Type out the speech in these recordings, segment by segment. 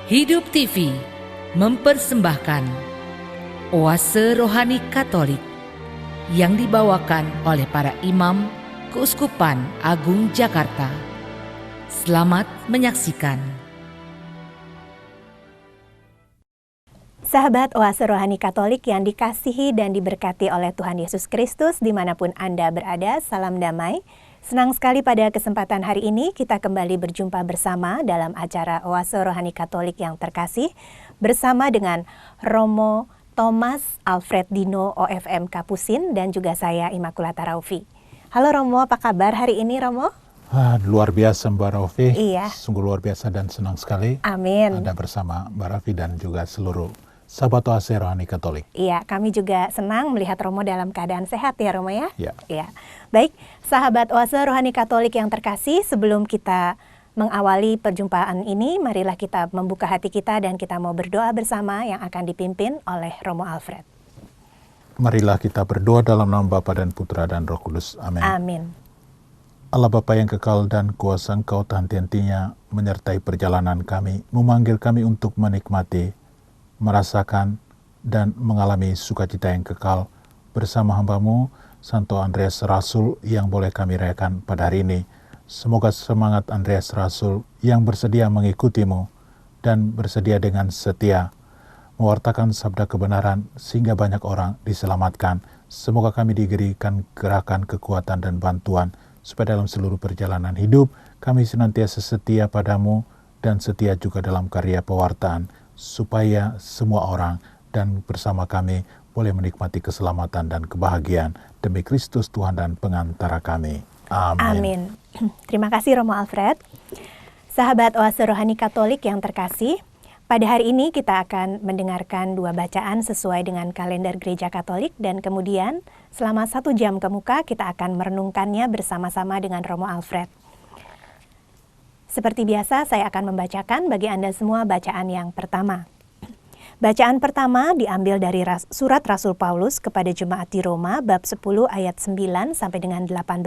Hidup TV mempersembahkan Oase Rohani Katolik yang dibawakan oleh para imam Keuskupan Agung Jakarta. Selamat menyaksikan. Sahabat Oase Rohani Katolik yang dikasihi dan diberkati oleh Tuhan Yesus Kristus dimanapun Anda berada, salam damai. Senang sekali pada kesempatan hari ini kita kembali berjumpa bersama dalam acara Oase Rohani Katolik yang terkasih bersama dengan Romo Thomas Alfred Dino OFM Kapusin dan juga saya Immaculata Raufi. Halo Romo, apa kabar hari ini Romo? Luar biasa Mbak Raufi, Iya. Sungguh luar biasa dan senang sekali Amin. ada bersama Mbak Raufi dan juga seluruh sahabat Oase Rohani Katolik. Iya, kami juga senang melihat Romo dalam keadaan sehat ya Romo ya? Ya. Iya. Baik, sahabat Oase Rohani Katolik yang terkasih, sebelum kita mengawali perjumpaan ini, marilah kita membuka hati kita dan kita mau berdoa bersama yang akan dipimpin oleh Romo Alfred. Marilah kita berdoa dalam nama Bapa dan Putra dan Roh Kudus. Amin. Amin. Allah Bapa yang kekal dan kuasa Engkau henti-hentinya menyertai perjalanan kami, memanggil kami untuk menikmati, merasakan, dan mengalami sukacita yang kekal bersama hamba-Mu, Santo Andreas Rasul yang boleh kami rayakan pada hari ini. Semoga semangat Andreas Rasul yang bersedia mengikuti-Mu dan bersedia dengan setia mewartakan sabda kebenaran sehingga banyak orang diselamatkan. Semoga kami diberikan gerakan, kekuatan, dan bantuan supaya dalam seluruh perjalanan hidup kami senantiasa setia padamu dan setia juga dalam karya pewartaan, supaya semua orang dan bersama kami boleh menikmati keselamatan dan kebahagiaan demi Kristus Tuhan dan pengantara kami. Amin. Amin. Terima kasih Romo Alfred. Sahabat Oase Rohani Katolik yang terkasih, pada hari ini kita akan mendengarkan dua bacaan sesuai dengan kalender Gereja Katolik dan kemudian selama 1 jam ke muka kita akan merenungkannya bersama-sama dengan Romo Alfred. Seperti biasa saya akan membacakan bagi Anda semua bacaan yang pertama. Bacaan pertama diambil dari surat Rasul Paulus kepada jemaat di Roma bab 10 ayat 9 sampai dengan 18.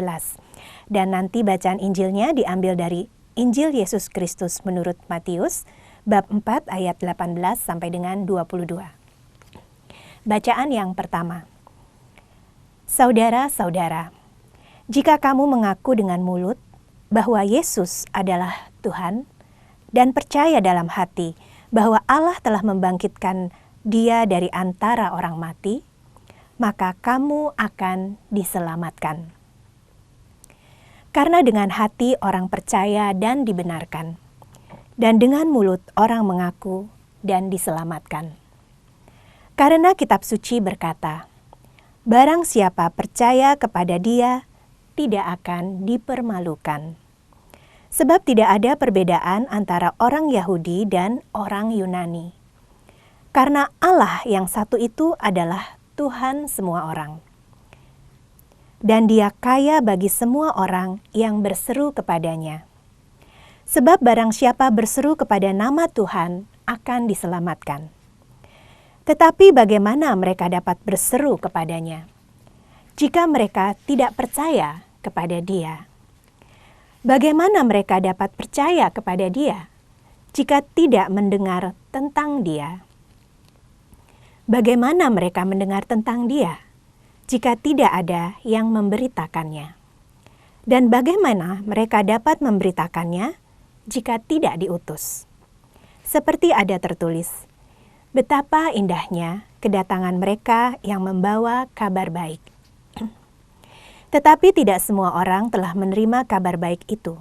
Dan nanti bacaan Injilnya diambil dari Injil Yesus Kristus menurut Matius bab 4 ayat 18 sampai dengan 22. Bacaan yang pertama. Saudara-saudara, jika kamu mengaku dengan mulut bahwa Yesus adalah Tuhan dan percaya dalam hati bahwa Allah telah membangkitkan Dia dari antara orang mati, maka kamu akan diselamatkan. Karena dengan hati orang percaya dan dibenarkan, dan dengan mulut orang mengaku dan diselamatkan. Karena kitab suci berkata, barang siapa percaya kepada Dia, tidak akan dipermalukan. Sebab tidak ada perbedaan antara orang Yahudi dan orang Yunani. Karena Allah yang satu itu adalah Tuhan semua orang. Dan Dia kaya bagi semua orang yang berseru kepadanya. Sebab barang siapa berseru kepada nama Tuhan akan diselamatkan. Tetapi bagaimana mereka dapat berseru kepadanya jika mereka tidak percaya kepada Dia? Bagaimana mereka dapat percaya kepada Dia jika tidak mendengar tentang Dia? Bagaimana mereka mendengar tentang Dia jika tidak ada yang memberitakannya? Dan bagaimana mereka dapat memberitakannya jika tidak diutus? Seperti ada tertulis, betapa indahnya kedatangan mereka yang membawa kabar baik. Tetapi tidak semua orang telah menerima kabar baik itu.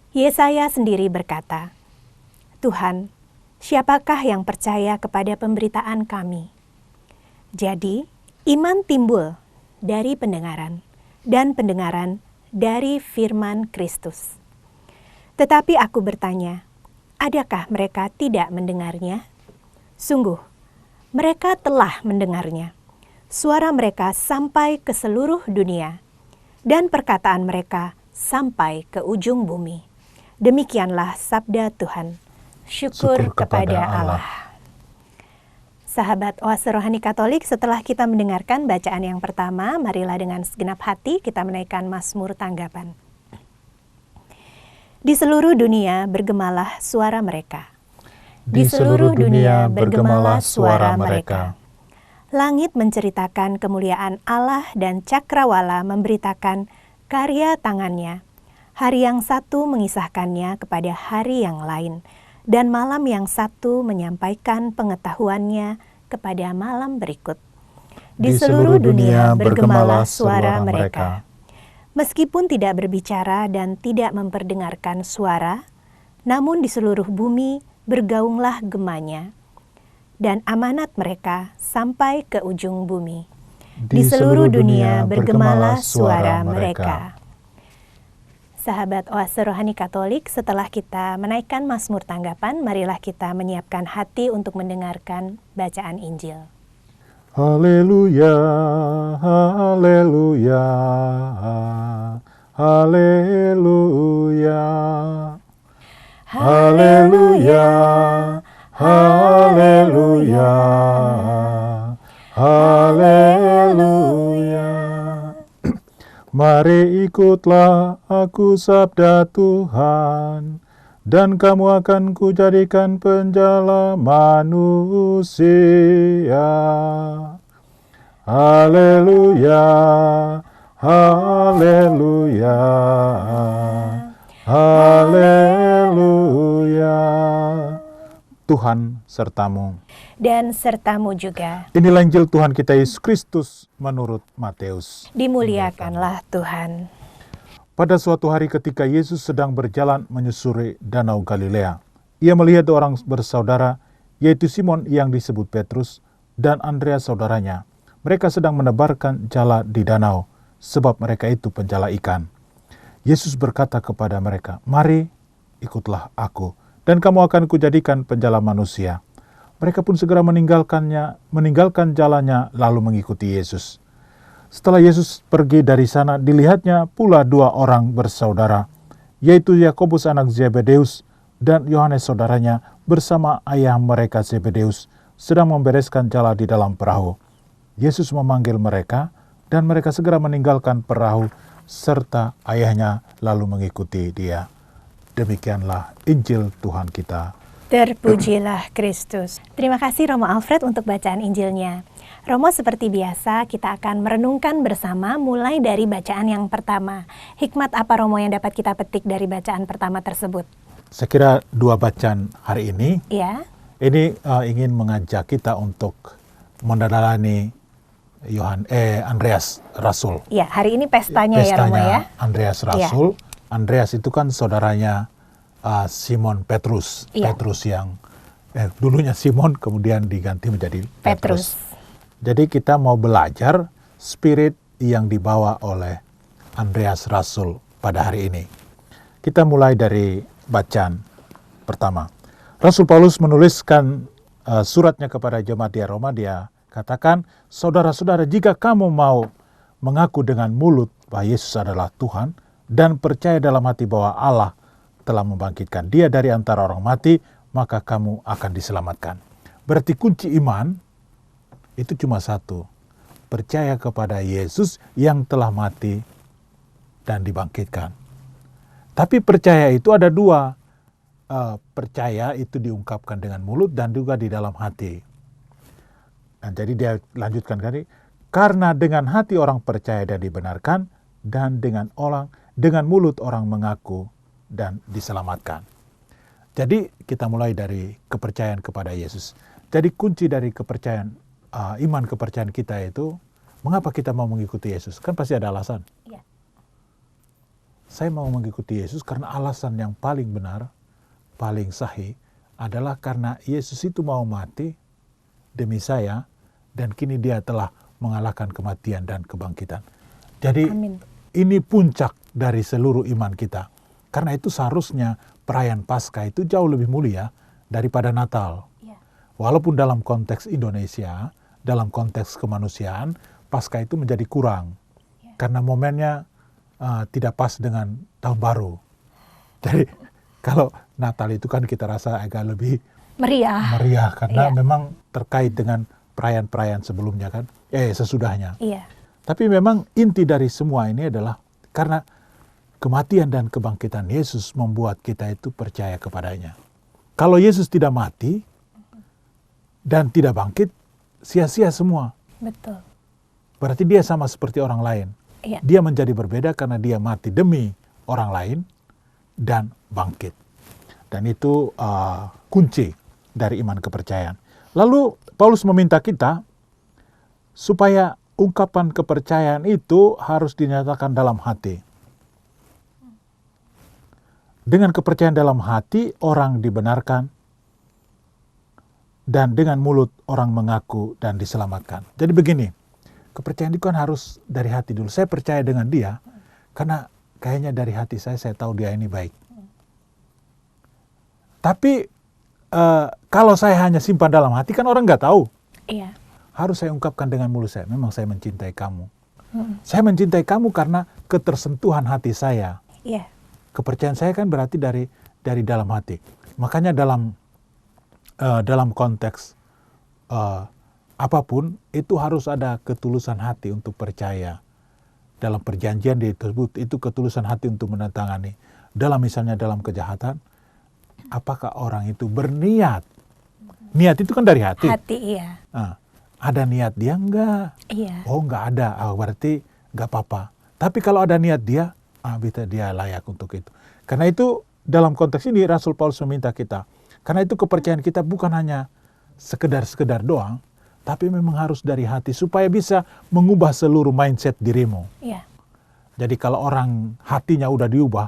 Yesaya sendiri berkata, Tuhan, siapakah yang percaya kepada pemberitaan kami? Jadi, iman timbul dari pendengaran, dan pendengaran dari firman Kristus. Tetapi aku bertanya, adakah mereka tidak mendengarnya? Sungguh, mereka telah mendengarnya. Suara mereka sampai ke seluruh dunia, dan perkataan mereka sampai ke ujung bumi. Demikianlah sabda Tuhan. Syukur kepada Allah. Sahabat Oase Rohani Katolik, setelah kita mendengarkan bacaan yang pertama, marilah dengan segenap hati kita menaikkan Mazmur tanggapan. Di seluruh dunia bergemalah suara mereka. Di seluruh dunia bergemalah suara mereka. Langit menceritakan kemuliaan Allah dan cakrawala memberitakan karya tangannya. Hari yang satu mengisahkannya kepada hari yang lain, dan malam yang satu menyampaikan pengetahuannya kepada malam berikut. Di seluruh dunia bergemalah suara mereka. Meskipun tidak berbicara dan tidak memperdengarkan suara, namun di seluruh bumi bergaunglah gemanya, dan amanat mereka sampai ke ujung bumi. Di seluruh dunia bergemalah suara mereka. Sahabat Oase Rohani Katolik, setelah kita menaikkan Mazmur Tanggapan, marilah kita menyiapkan hati untuk mendengarkan bacaan Injil. Haleluya, haleluya, haleluya, haleluya, haleluya, haleluya. Mari ikutlah aku sabda Tuhan, dan kamu akan kujadikan penjala manusia. Haleluya, haleluya, haleluya. Tuhan sertamu. Dan sertamu juga. Inilah Injil Tuhan kita Yesus Kristus menurut Matius. Dimuliakanlah Tuhan. Pada suatu hari ketika Yesus sedang berjalan menyusuri Danau Galilea, ia melihat dua orang bersaudara, yaitu Simon yang disebut Petrus dan Andreas saudaranya. Mereka sedang menebarkan jala di danau, sebab mereka itu penjala ikan. Yesus berkata kepada mereka, "Mari, ikutlah aku, dan kamu akan kujadikan penjala manusia." Mereka pun segera meninggalkan jalannya lalu mengikuti Yesus. Setelah Yesus pergi dari sana, dilihatnya pula dua orang bersaudara, yaitu Yakobus anak Zebedeus dan Yohanes saudaranya bersama ayah mereka Zebedeus sedang membereskan jala di dalam perahu. Yesus memanggil mereka dan mereka segera meninggalkan perahu serta ayahnya lalu mengikuti dia. Demikianlah Injil Tuhan kita. Terpujilah Kristus. Terima kasih Romo Alfred untuk bacaan Injilnya. Romo, seperti biasa kita akan merenungkan bersama mulai dari bacaan yang pertama. Hikmat apa Romo yang dapat kita petik dari bacaan pertama tersebut? Saya kira dua bacaan hari ini, Ya. ini ingin mengajak kita untuk mendalami Andreas Rasul. Ya, hari ini pestanya ya Romo ya. Andreas Rasul. Ya. Andreas itu kan saudaranya Simon Petrus. Ya. Petrus yang dulunya Simon kemudian diganti menjadi Petrus. Jadi kita mau belajar spirit yang dibawa oleh Andreas Rasul pada hari ini. Kita mulai dari bacaan pertama. Rasul Paulus menuliskan suratnya kepada jemaat di Roma. Dia katakan, "Saudara-saudara, jika kamu mau mengaku dengan mulut bahwa Yesus adalah Tuhan dan percaya dalam hati bahwa Allah telah membangkitkan dia dari antara orang mati, maka kamu akan diselamatkan." Berarti kunci iman itu cuma satu. Percaya kepada Yesus yang telah mati dan dibangkitkan. Tapi percaya itu ada dua. Percaya itu diungkapkan dengan mulut dan juga di dalam hati. Nah, jadi dia lanjutkan tadi, karena dengan hati orang percaya dan dibenarkan, dan dengan mulut orang mengaku dan diselamatkan. Jadi kita mulai dari kepercayaan kepada Yesus. Jadi kunci dari kepercayaan, iman kepercayaan kita itu, mengapa kita mau mengikuti Yesus? Kan pasti ada alasan. Ya. Saya mau mengikuti Yesus karena alasan yang paling benar, paling sahih, adalah karena Yesus itu mau mati demi saya, dan kini dia telah mengalahkan kematian dan kebangkitan. Jadi Amin. Ini puncak dari seluruh iman kita. Karena itu seharusnya perayaan Paskah itu jauh lebih mulia daripada Natal. Ya. Walaupun dalam konteks Indonesia, dalam konteks kemanusiaan, Paskah itu menjadi kurang. Ya. Karena momennya tidak pas dengan Tahun Baru. Jadi kalau Natal itu kan kita rasa agak lebih meriah karena memang terkait dengan perayaan-perayaan sebelumnya kan, sesudahnya. Iya. Tapi memang inti dari semua ini adalah karena kematian dan kebangkitan Yesus membuat kita itu percaya kepadanya. Kalau Yesus tidak mati dan tidak bangkit, sia-sia semua. Betul. Berarti dia sama seperti orang lain. Iya. Dia menjadi berbeda karena dia mati demi orang lain dan bangkit. Dan itu kunci dari iman kepercayaan. Lalu Paulus meminta kita supaya ungkapan kepercayaan itu harus dinyatakan dalam hati. Dengan kepercayaan dalam hati orang dibenarkan, dan dengan mulut orang mengaku dan diselamatkan. Jadi begini, kepercayaan itu kan harus dari hati dulu. Saya percaya dengan dia karena kayaknya dari hati saya tahu dia ini baik. Tapi kalau saya hanya simpan dalam hati kan orang nggak tahu. Iya. Harus saya ungkapkan dengan mulut saya, memang saya mencintai kamu. Saya mencintai kamu karena ketersentuhan hati saya. Iya. Kepercayaan saya kan berarti dari dalam hati. Makanya dalam konteks apapun itu harus ada ketulusan hati untuk percaya. Dalam perjanjian disebut itu ketulusan hati untuk menandatangani. Misalnya dalam kejahatan, apakah orang itu berniat? Niat itu kan dari hati. Hati, iya. Ada niat dia enggak? Iya. Oh enggak ada, berarti enggak apa-apa. Tapi kalau ada niat dia, bisa dia layak untuk itu. Karena itu dalam konteks ini Rasul Paulus meminta kita. Karena itu kepercayaan kita bukan hanya sekedar doang, tapi memang harus dari hati supaya bisa mengubah seluruh mindset dirimu. Iya. Jadi kalau orang hatinya udah diubah,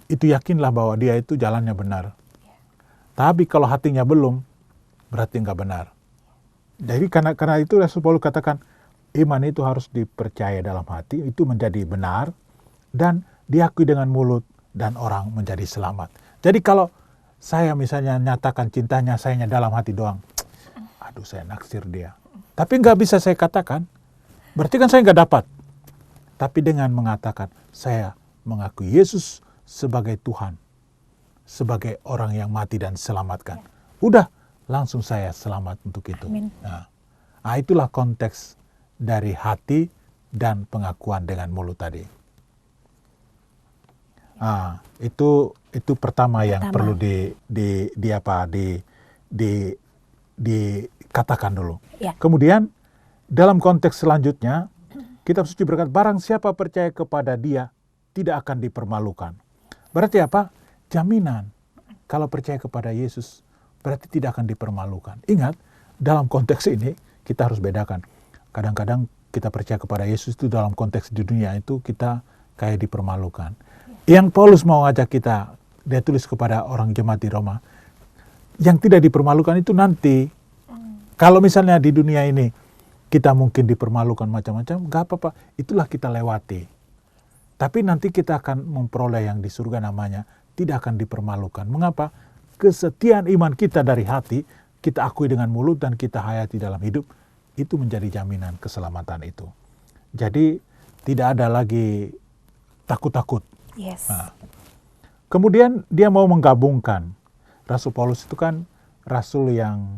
itu yakinlah bahwa dia itu jalannya benar. Tapi kalau hatinya belum, berarti nggak benar. Jadi karena itu Rasul Paulus katakan, iman itu harus dipercaya dalam hati, itu menjadi benar, dan diakui dengan mulut, dan orang menjadi selamat. Jadi kalau saya misalnya nyatakan cintanya, sayanya dalam hati doang, aduh saya naksir dia. Tapi nggak bisa saya katakan, berarti kan saya nggak dapat. Tapi dengan mengatakan, saya mengakui Yesus sebagai Tuhan, sebagai orang yang mati dan selamatkan. Udah, langsung saya selamat untuk itu. Amin. Nah, itulah konteks dari hati dan pengakuan dengan mulut tadi. Itu pertama yang perlu dikatakan dulu. Ya. Kemudian dalam konteks selanjutnya, Kitab Suci berkata, barang siapa percaya kepada dia tidak akan dipermalukan. Berarti apa? Jaminan. Kalau percaya kepada Yesus berarti tidak akan dipermalukan. Ingat, dalam konteks ini kita harus bedakan. Kadang-kadang kita percaya kepada Yesus itu dalam konteks di dunia itu kita kayak dipermalukan. Yang Paulus mau ngajak kita, dia tulis kepada orang jemaat di Roma, yang tidak dipermalukan itu nanti. Kalau misalnya di dunia ini kita mungkin dipermalukan macam-macam, gak apa-apa, itulah kita lewati. Tapi nanti kita akan memperoleh yang di surga namanya tidak akan dipermalukan. Mengapa? Kesetiaan iman kita dari hati, kita akui dengan mulut dan kita hayati dalam hidup, itu menjadi jaminan keselamatan itu. Jadi tidak ada lagi takut-takut. Yes. Kemudian dia mau menggabungkan. Rasul Paulus itu kan rasul yang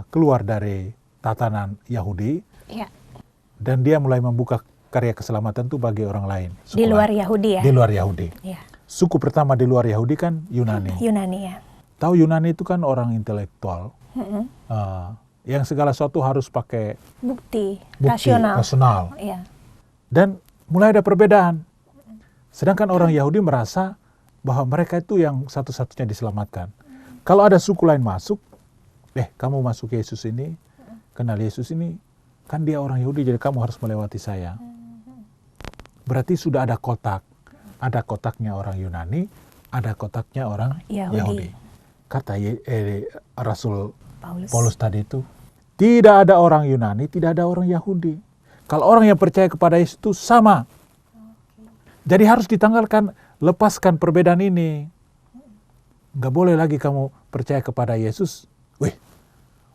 keluar dari tatanan Yahudi. Ya. Dan dia mulai membuka karya keselamatan itu bagi orang lain. Di luar Yahudi ya? Di luar Yahudi. Ya. Suku pertama di luar Yahudi kan Yunani. Yunani ya. Tahu Yunani itu kan orang intelektual. Yang segala sesuatu harus pakai Bukti rasional. Ya. Dan mulai ada perbedaan. Sedangkan orang Yahudi merasa bahwa mereka itu yang satu-satunya diselamatkan. Kalau ada suku lain masuk, kamu masuk Yesus ini, kenal Yesus ini, kan dia orang Yahudi jadi kamu harus melewati saya. Berarti sudah ada kotak. Ada kotaknya orang Yunani, ada kotaknya orang Yahudi. Kata Rasul Paulus tadi itu, tidak ada orang Yunani, tidak ada orang Yahudi. Kalau orang yang percaya kepada Yesus itu sama. Jadi harus ditanggalkan, lepaskan perbedaan ini. Nggak boleh lagi kamu percaya kepada Yesus.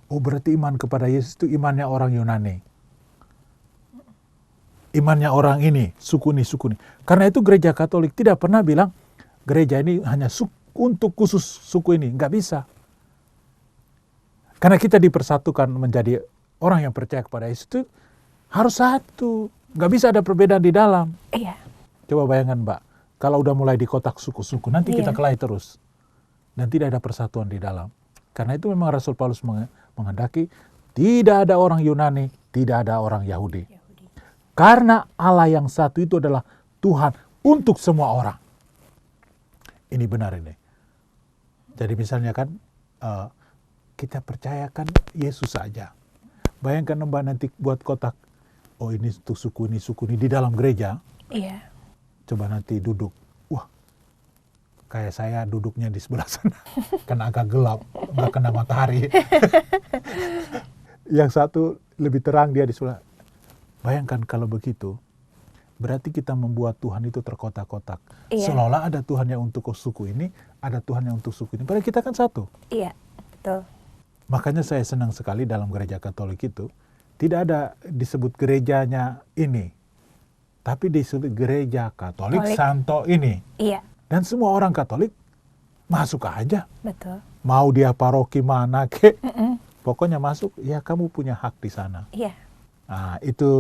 Berarti iman kepada Yesus itu imannya orang Yunani. Imannya orang ini, suku ini. Karena itu gereja Katolik tidak pernah bilang gereja ini hanya untuk khusus suku ini. Nggak bisa. Karena kita dipersatukan menjadi orang yang percaya kepada Yesus itu harus satu. Nggak bisa ada perbedaan di dalam. Iya. Coba bayangkan Mbak, kalau udah mulai di kotak suku-suku, nanti kita kelahi terus. dan tidak ada persatuan di dalam. Karena itu memang Rasul Paulus menghendaki tidak ada orang Yunani, tidak ada orang Yahudi. Karena Allah yang satu itu adalah Tuhan untuk semua orang. Ini benar ini. Jadi misalnya kan kita percayakan Yesus saja. Bayangkan Mbak nanti buat kotak, oh ini untuk suku ini di dalam gereja. Iya. Coba nanti duduk, wah kayak saya duduknya di sebelah sana, kan agak gelap, nggak kena matahari. Yang satu lebih terang, dia di sebelah. Bayangkan kalau begitu, berarti kita membuat Tuhan itu terkotak-kotak. Iya. Seolah-olah ada Tuhan yang untuk suku ini, ada Tuhan yang untuk suku ini. Padahal kita kan satu. Iya, betul. Makanya saya senang sekali dalam gereja Katolik itu, tidak ada disebut gerejanya ini, tapi disebut gereja Katolik Santo ini. Iya. Dan semua orang Katolik masuk aja. Betul. Mau dia paroki mana ke, pokoknya masuk, ya kamu punya hak di sana. Iya. Nah, itu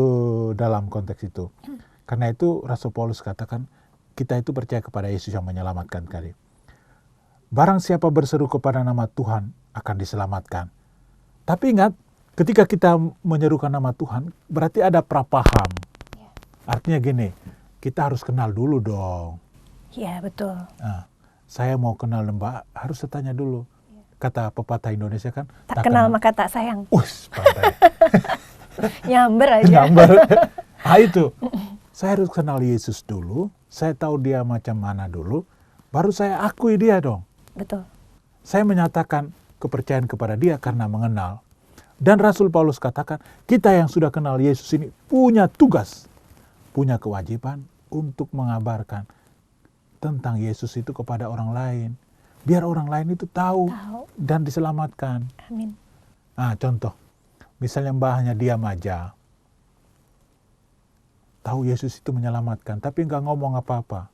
dalam konteks itu. Karena itu Rasul Paulus katakan, kita itu percaya kepada Yesus yang menyelamatkan kali. Barang siapa berseru kepada nama Tuhan akan diselamatkan. Tapi ingat, ketika kita menyerukan nama Tuhan, berarti ada prapaham. Artinya gini, kita harus kenal dulu dong. Iya, betul. Nah, saya mau kenal Mbak, harus tanya dulu. Kata pepatah Indonesia kan, Tak kenal maka tak sayang. pandai. Nyamber aja. Nyamber. Nah itu, saya harus kenal Yesus dulu, saya tahu dia macam mana dulu, baru saya akui dia dong. Betul. Saya menyatakan kepercayaan kepada dia karena mengenal. Dan Rasul Paulus katakan, kita yang sudah kenal Yesus ini punya tugas, punya kewajiban untuk mengabarkan tentang Yesus itu kepada orang lain. Biar orang lain itu tahu dan diselamatkan. Amin. Nah, contoh, misalnya mbahnya diam aja, tahu Yesus itu menyelamatkan, tapi nggak ngomong apa-apa.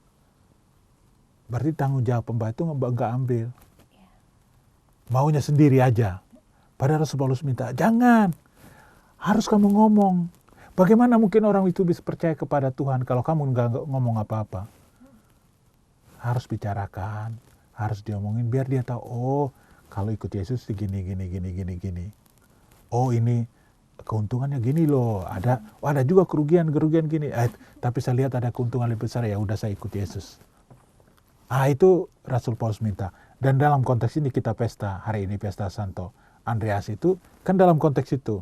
Berarti tanggung jawab mbah itu nggak ambil. Maunya sendiri aja. Padahal Rasul Paulus minta, jangan. Harus kamu ngomong. Bagaimana mungkin orang itu bisa percaya kepada Tuhan kalau kamu nggak ngomong apa-apa? Harus bicarakan, harus diomongin biar dia tahu, oh kalau ikut Yesus gini. Oh ini keuntungannya gini loh. Ada juga kerugian gini. Tapi saya lihat ada keuntungan lebih besar, ya udah saya ikut Yesus. Itu Rasul Paulus minta. Dan dalam konteks ini kita pesta, hari ini pesta Santo Andreas itu, kan dalam konteks itu.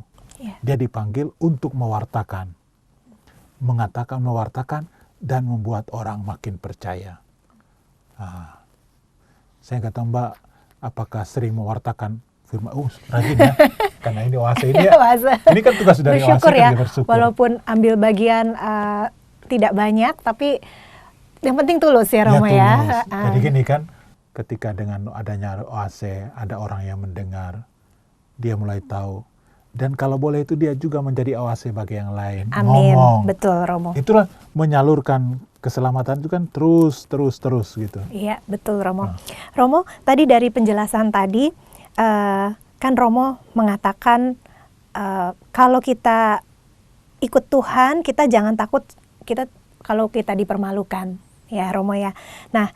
Dia dipanggil untuk mewartakan. Mewartakan dan membuat orang makin percaya. Saya kata Mbak, apakah sering mewartakan firman? Rajin ya, karena ini oase ini ya. Ini kan tugas dari oase bersyukur ya, bersyukur. walaupun ambil bagian tidak banyak, tapi yang penting tulus ya Romo ya. Jadi gini kan, ketika dengan adanya oase, ada orang yang mendengar, dia mulai tahu. Dan kalau boleh itu dia juga menjadi oase bagi yang lain. Amin, ngomong. Betul Romo. Itulah menyalurkan keselamatan itu kan terus gitu. Iya, betul Romo. Romo, tadi dari penjelasan tadi, kan Romo mengatakan kalau kita ikut Tuhan, kita jangan takut kalau kita dipermalukan, ya Romo ya. Nah,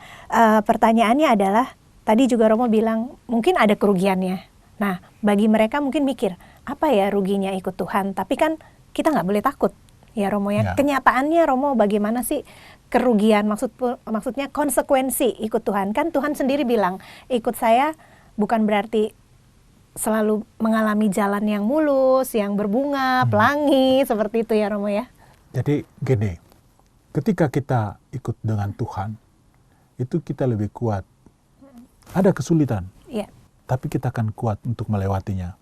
pertanyaannya adalah, tadi juga Romo bilang mungkin ada kerugiannya. Nah, bagi mereka mungkin mikir, apa ya ruginya ikut Tuhan? Tapi kan kita nggak boleh takut, ya Romo ya. Kenyataannya Romo, bagaimana sih kerugian, maksudnya konsekuensi ikut Tuhan? Kan Tuhan sendiri bilang, ikut saya bukan berarti selalu mengalami jalan yang mulus, yang berbunga, pelangi, seperti itu ya Romo ya. Jadi gini, ketika kita ikut dengan Tuhan, itu kita lebih kuat. Ada kesulitan, tapi kita akan kuat untuk melewatinya.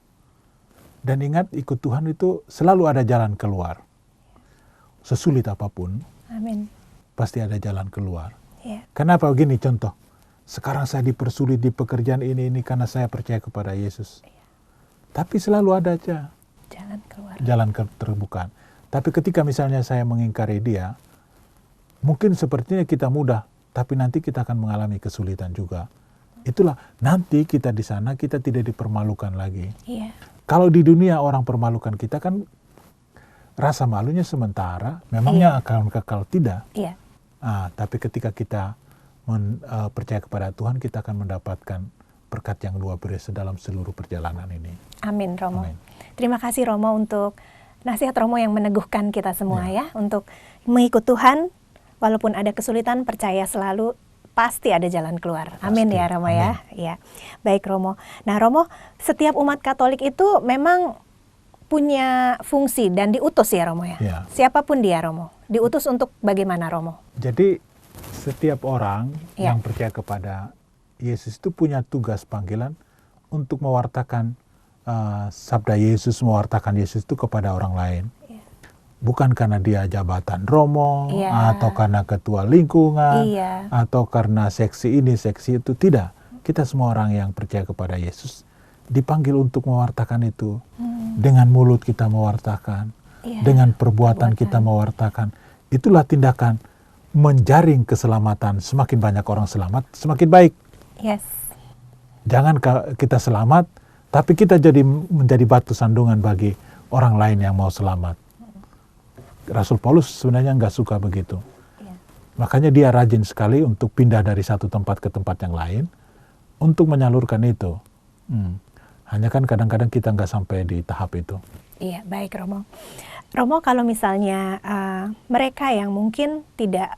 Dan ingat, ikut Tuhan itu selalu ada jalan keluar. Sesulit apapun, Amin. Pasti ada jalan keluar. Kenapa begini contoh? Sekarang saya dipersulit di pekerjaan ini karena saya percaya kepada Yesus. Tapi selalu ada aja jalan keluar. Jalan terbuka. Tapi ketika misalnya saya mengingkari dia, mungkin sepertinya kita mudah, tapi nanti kita akan mengalami kesulitan juga. Itulah, nanti kita di sana kita tidak dipermalukan lagi. Kalau di dunia orang permalukan kita kan rasa malunya sementara, memangnya akan kekal tidak. Tapi ketika kita percaya kepada Tuhan, kita akan mendapatkan berkat yang luar biasa dalam seluruh perjalanan ini. Amin, Romo. Amin. Terima kasih Romo untuk nasihat Romo yang meneguhkan kita semua ya, untuk mengikut Tuhan, walaupun ada kesulitan, percaya selalu pasti ada jalan keluar. Amin Pasti. ya Romo ya. Ya. Baik Romo. Nah Romo, setiap umat Katolik itu memang punya fungsi dan diutus ya Romo ya. Ya. Siapapun dia Romo, diutus untuk bagaimana Romo? Jadi setiap orang Ya. yang percaya kepada Yesus itu punya tugas panggilan untuk mewartakan sabda Yesus, mewartakan Yesus itu kepada orang lain. Ya. Bukan karena dia jabatan Romo, Iya. atau karena ketua lingkungan, Iya. atau karena seksi ini, seksi itu. Tidak. Kita semua orang yang percaya kepada Yesus dipanggil untuk mewartakan itu. Dengan mulut kita mewartakan, Iya. dengan perbuatan kita mewartakan. Itulah tindakan menjaring keselamatan. Semakin banyak orang selamat, semakin baik. Yes. Jangan kita selamat, tapi kita menjadi batu sandungan bagi orang lain yang mau selamat. Rasul Paulus sebenarnya nggak suka begitu. Ya. Makanya dia rajin sekali untuk pindah dari satu tempat ke tempat yang lain untuk menyalurkan itu. Hanya kan kadang-kadang kita nggak sampai di tahap itu. Iya, baik Romo. Romo, kalau misalnya mereka yang mungkin tidak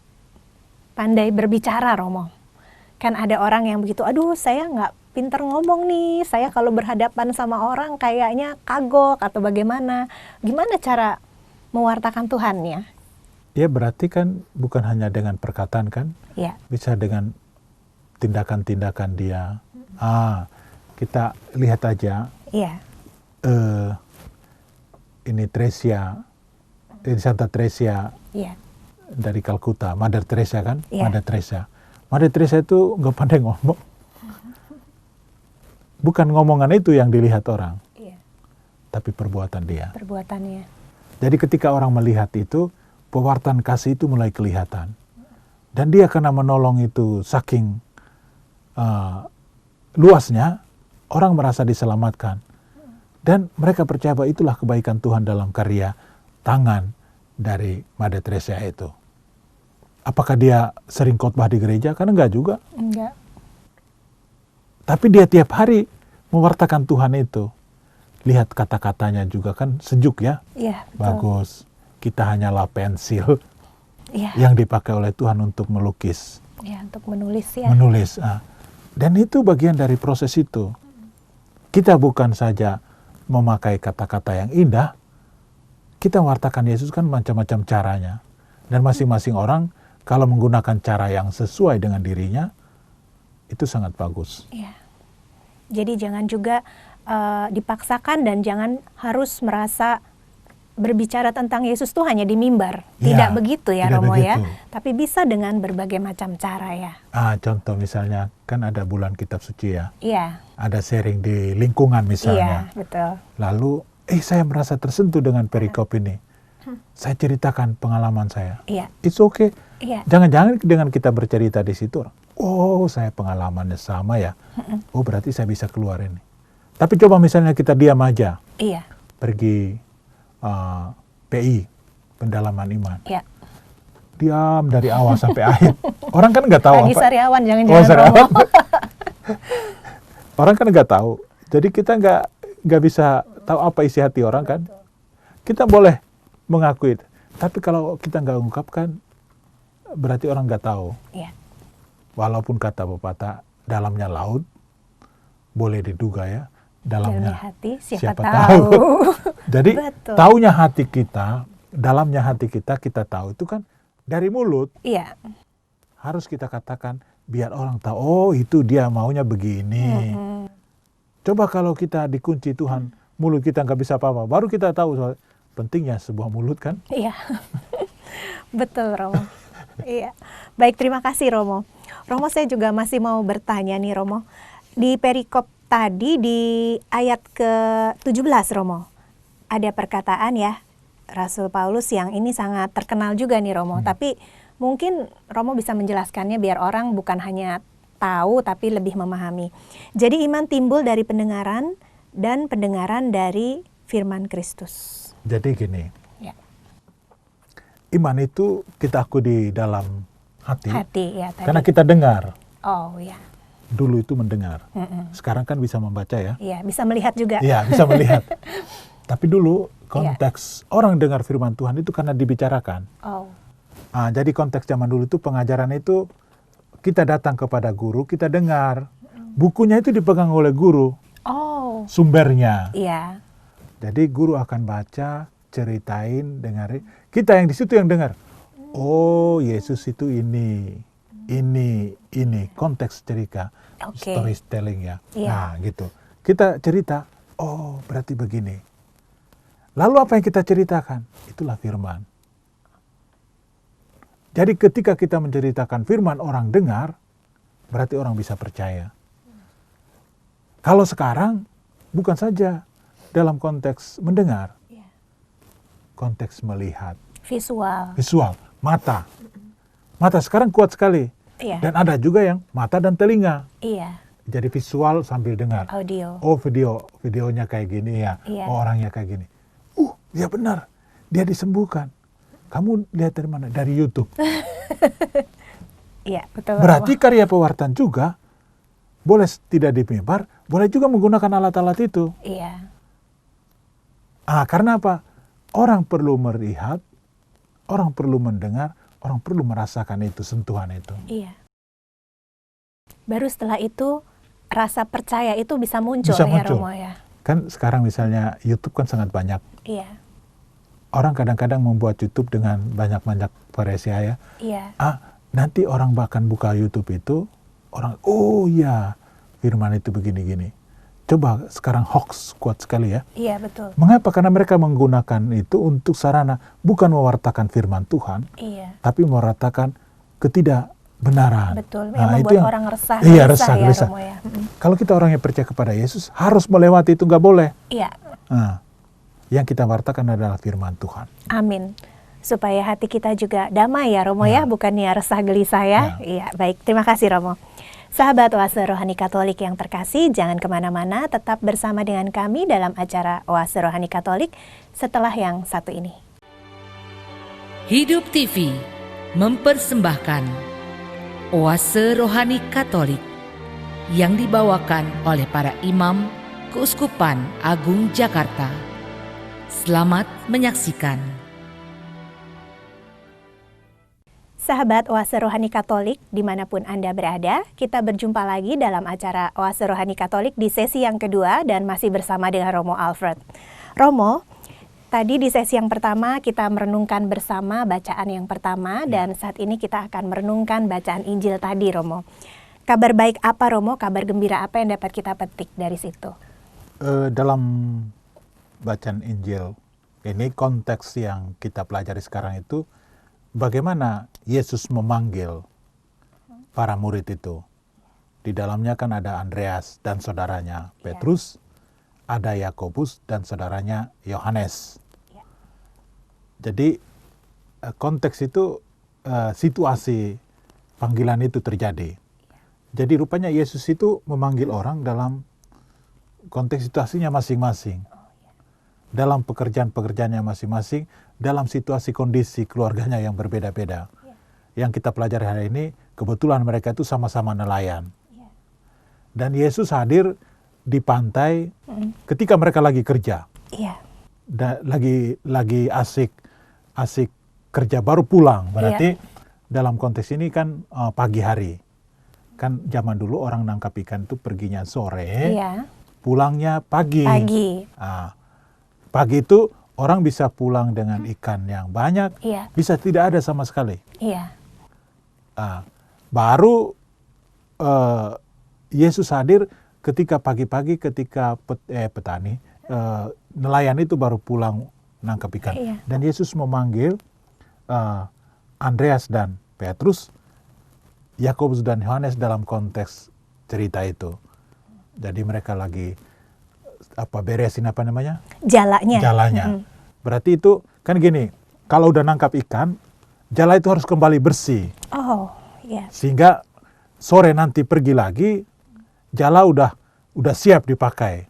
pandai berbicara Romo, kan ada orang yang begitu, aduh saya nggak pinter ngomong nih, saya kalau berhadapan sama orang kayaknya kagok atau bagaimana. Gimana cara mewartakan Tuhan ya? Ya berarti kan bukan hanya dengan perkataan kan, Iya. bisa dengan tindakan-tindakan dia. Kita lihat aja Iya. ini Santa Tresia Iya. dari Kalkuta, Mother Teresa kan, Iya. Mother Teresa itu nggak pandai ngomong. Bukan ngomongan itu yang dilihat orang, Iya. tapi perbuatan dia. Perbuatannya. Jadi ketika orang melihat itu, pewartaan kasih itu mulai kelihatan. Dan dia karena menolong itu saking luasnya, orang merasa diselamatkan. Dan mereka percaya bahwa itulah kebaikan Tuhan dalam karya tangan dari Mother Teresa itu. Apakah dia sering khotbah di gereja? Kan enggak juga. Enggak. Tapi dia tiap hari mewartakan Tuhan itu. Lihat kata-katanya juga kan sejuk ya. Iya, betul. Bagus. Kita hanyalah pensil Iya. yang dipakai oleh Tuhan untuk melukis. Ya, untuk menulis ya. Menulis. Dan itu bagian dari proses itu. Kita bukan saja memakai kata-kata yang indah, kita mewartakan Yesus kan macam-macam caranya. Dan masing-masing orang kalau menggunakan cara yang sesuai dengan dirinya, itu sangat bagus. Iya. Jadi jangan juga dipaksakan dan jangan harus merasa berbicara tentang Yesus tuh hanya di mimbar. Ya, Tidak begitu ya tidak Romo ya. begitu. Tapi bisa dengan berbagai macam cara ya. Contoh misalnya, kan ada bulan kitab suci ya. Iya. Ada sharing di lingkungan misalnya. Iya, betul. Lalu, saya merasa tersentuh dengan perikop ini. Saya ceritakan pengalaman saya. Iya. It's okay. Iya. Jangan-jangan dengan kita bercerita di situ, oh saya pengalamannya sama ya. Oh berarti saya bisa keluar ini. Tapi coba misalnya kita diam aja. Iya. Pergi PI, pendalaman iman. Iya. Diam dari awal sampai akhir. Orang kan nggak tahu Lagi apa. Sariawan Oh, jangan-jangan Sariawan. Romo. Orang kan nggak tahu. Jadi kita nggak bisa tahu apa isi hati orang kan. Kita boleh mengakui. Tapi kalau kita nggak ungkapkan, berarti orang nggak tahu. Iya. Walaupun kata pepatah, dalamnya laut, boleh diduga ya. Dalamnya hati siapa tahu. tahu. Jadi Betul. taunya hati kita, dalamnya hati kita tahu. Itu kan dari mulut. Iya. Harus kita katakan biar orang tahu, oh itu dia maunya begini. Coba kalau kita dikunci Tuhan, mulut kita nggak bisa apa-apa, baru kita tahu soal pentingnya sebuah mulut kan. Iya. Betul Romo. Iya. Baik, terima kasih Romo. Romo, saya juga masih mau bertanya nih Romo. Di perikop tadi di ayat ke-17 Romo, ada perkataan ya Rasul Paulus yang ini sangat terkenal juga nih Romo. Tapi mungkin Romo bisa menjelaskannya biar orang bukan hanya tahu tapi lebih memahami. Jadi iman timbul dari pendengaran dan pendengaran dari firman Kristus. Jadi gini, Ya. iman itu kita akui di dalam hati. Hati ya tadi. Karena kita dengar. Oh ya. Dulu itu mendengar. Sekarang kan bisa membaca ya. Iya, bisa melihat juga. Iya, bisa melihat. Tapi dulu konteks orang dengar firman Tuhan itu karena dibicarakan. Oh. Jadi konteks zaman dulu itu pengajaran itu kita datang kepada guru, kita dengar. Bukunya itu dipegang oleh guru. Oh. Sumbernya. Iya. Jadi guru akan baca, ceritain, dengarin. Kita yang di situ yang dengar. Oh, Yesus itu ini konteks cerita, storytelling ya. Iya. Nah, gitu. Kita cerita, oh, berarti begini. Lalu apa yang kita ceritakan? Itulah firman. Jadi ketika kita menceritakan firman, orang dengar, berarti orang bisa percaya. Kalau sekarang, bukan saja dalam konteks mendengar, konteks melihat. Visual, mata. Mata sekarang kuat sekali. Iya. Dan ada juga yang mata dan telinga. Iya. Jadi visual sambil dengar. Audio. Oh, videonya kayak gini ya. Iya. Oh, orangnya kayak gini. Dia benar. Dia disembuhkan. Kamu lihat dari mana? Dari YouTube. Iya, betul. Berarti karya pewartaan juga boleh tidak dipenyebar, boleh juga menggunakan alat-alat itu. Iya. Karena apa? Orang perlu melihat, orang perlu mendengar, orang perlu merasakan itu, sentuhan itu. Iya. Baru setelah itu rasa percaya itu bisa muncul Bisa ya muncul. Romo ya. Kan sekarang misalnya YouTube kan sangat banyak. Iya. Orang kadang-kadang membuat YouTube dengan banyak-banyak variasi ya. Iya. Nanti orang bahkan buka YouTube itu, orang, oh iya, firman itu begini-gini. Coba sekarang hoax kuat sekali ya. Iya, betul. Mengapa? Karena mereka menggunakan itu untuk sarana bukan mewartakan firman Tuhan, tapi mewartakan ketidakbenaran. Betul, yang itu membuat orang resah. Iya, resah, ya, gelisah. Romo ya. Kalau kita orang yang percaya kepada Yesus, harus melewati itu, nggak boleh. Iya. Yang kita wartakan adalah firman Tuhan. Amin. Supaya hati kita juga damai ya Romo ya, bukannya resah gelisah ya. Iya, baik. Terima kasih Romo. Sahabat Oase Rohani Katolik yang terkasih, jangan kemana-mana, tetap bersama dengan kami dalam acara Oase Rohani Katolik setelah yang satu ini. Hidup TV mempersembahkan Oase Rohani Katolik yang dibawakan oleh para imam Keuskupan Agung Jakarta. Selamat menyaksikan. Sahabat Oase Rohani Katolik, dimanapun Anda berada, kita berjumpa lagi dalam acara Oase Rohani Katolik di sesi yang kedua dan masih bersama dengan Romo Alfred. Romo, tadi di sesi yang pertama kita merenungkan bersama bacaan yang pertama dan saat ini kita akan merenungkan bacaan Injil tadi, Romo. Kabar baik apa, Romo? Kabar gembira apa yang dapat kita petik dari situ? Dalam bacaan Injil, ini konteks yang kita pelajari sekarang itu, bagaimana Yesus memanggil para murid itu. Di dalamnya kan ada Andreas dan saudaranya Petrus, ada Yakobus dan saudaranya Yohanes. Jadi konteks itu situasi panggilan itu terjadi. Jadi rupanya Yesus itu memanggil orang dalam konteks situasinya masing-masing. Dalam pekerjaan-pekerjaannya masing-masing, dalam situasi kondisi keluarganya yang berbeda-beda. Yang kita pelajari hari ini, kebetulan mereka itu sama-sama nelayan. Dan Yesus hadir di pantai ketika mereka lagi kerja. Lagi asik kerja, baru pulang. Berarti dalam konteks ini kan pagi hari. Kan zaman dulu orang nangkap ikan itu perginya sore, pulangnya pagi. Pagi itu orang bisa pulang dengan ikan yang banyak, bisa tidak ada sama sekali. Baru Yesus hadir ketika pagi-pagi, ketika petani, nelayan itu baru pulang nangkap ikan. Dan Yesus memanggil Andreas dan Petrus, Yakobus dan Yohanes dalam konteks cerita itu. Jadi mereka lagi beresin jalanya. Berarti itu kan gini, kalau udah nangkap ikan, jala itu harus kembali bersih. Sehingga sore nanti pergi lagi, jala udah siap dipakai.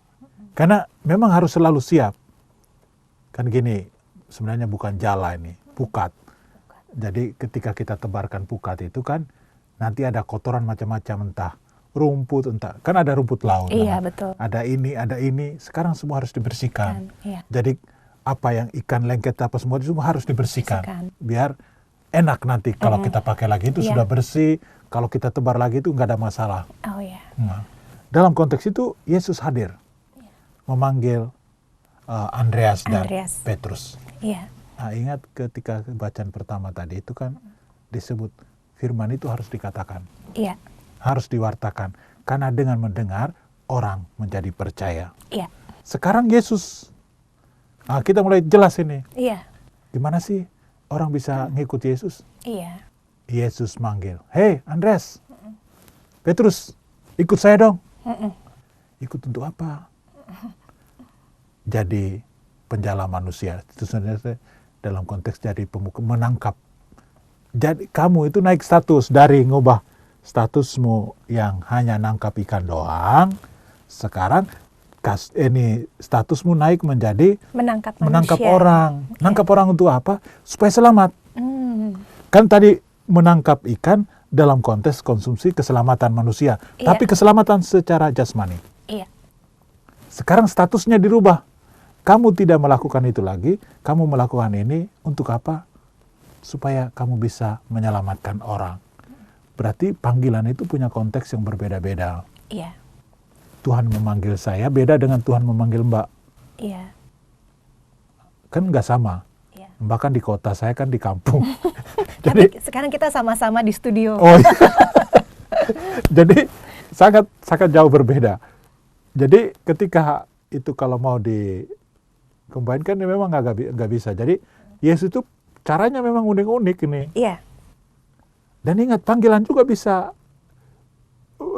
Karena memang harus selalu siap. Kan gini, sebenarnya bukan jala ini, pukat. Jadi ketika kita tebarkan pukat itu kan nanti ada kotoran macam-macam, entah rumput, entah kan ada rumput laut. Iya, betul. Ada ini. Sekarang semua harus dibersihkan. Iya. Jadi apa yang ikan lengket apa semua itu semua harus dibersihkan. Biar enak nanti kalau kita pakai lagi itu sudah bersih. Kalau kita tebar lagi itu nggak ada masalah. Oh ya. Nah, dalam konteks itu Yesus hadir memanggil Andreas dan Petrus. Iya. Nah, ingat ketika bacaan pertama tadi itu kan disebut firman itu harus dikatakan. Iya. Harus diwartakan. Karena dengan mendengar orang menjadi percaya. Iya. Sekarang Yesus, kita mulai jelas ini. Iya. Gimana sih orang bisa ngikut Yesus? Iya. Yesus manggil, "Hei Andreas, Petrus, ikut saya dong." Ikut untuk apa? Jadi penjala manusia. Itu sebenarnya dalam konteks jadi pemuka, menangkap. Jadi kamu itu naik status dari ngubah statusmu yang hanya nangkap ikan doang. Sekarang ini statusmu naik menjadi menangkap orang. Nangkap orang untuk apa? Supaya selamat. Kan tadi menangkap ikan dalam konteks konsumsi keselamatan manusia. Tapi keselamatan secara jasmani. Iya. Sekarang statusnya dirubah. Kamu tidak melakukan itu lagi, kamu melakukan ini untuk apa? Supaya kamu bisa menyelamatkan orang. Berarti panggilan itu punya konteks yang berbeda-beda. Iya. Tuhan memanggil saya beda dengan Tuhan memanggil Mbak. Iya. Kan nggak sama. Iya. Mbak kan di kota, saya kan di kampung. Tapi sekarang kita sama-sama di studio. Oh iya. Jadi sangat jauh berbeda. Jadi ketika itu kalau mau combine kan memang nggak bisa. Jadi Yesus itu caranya memang unik-unik ini. Iya. Dan ingat panggilan juga bisa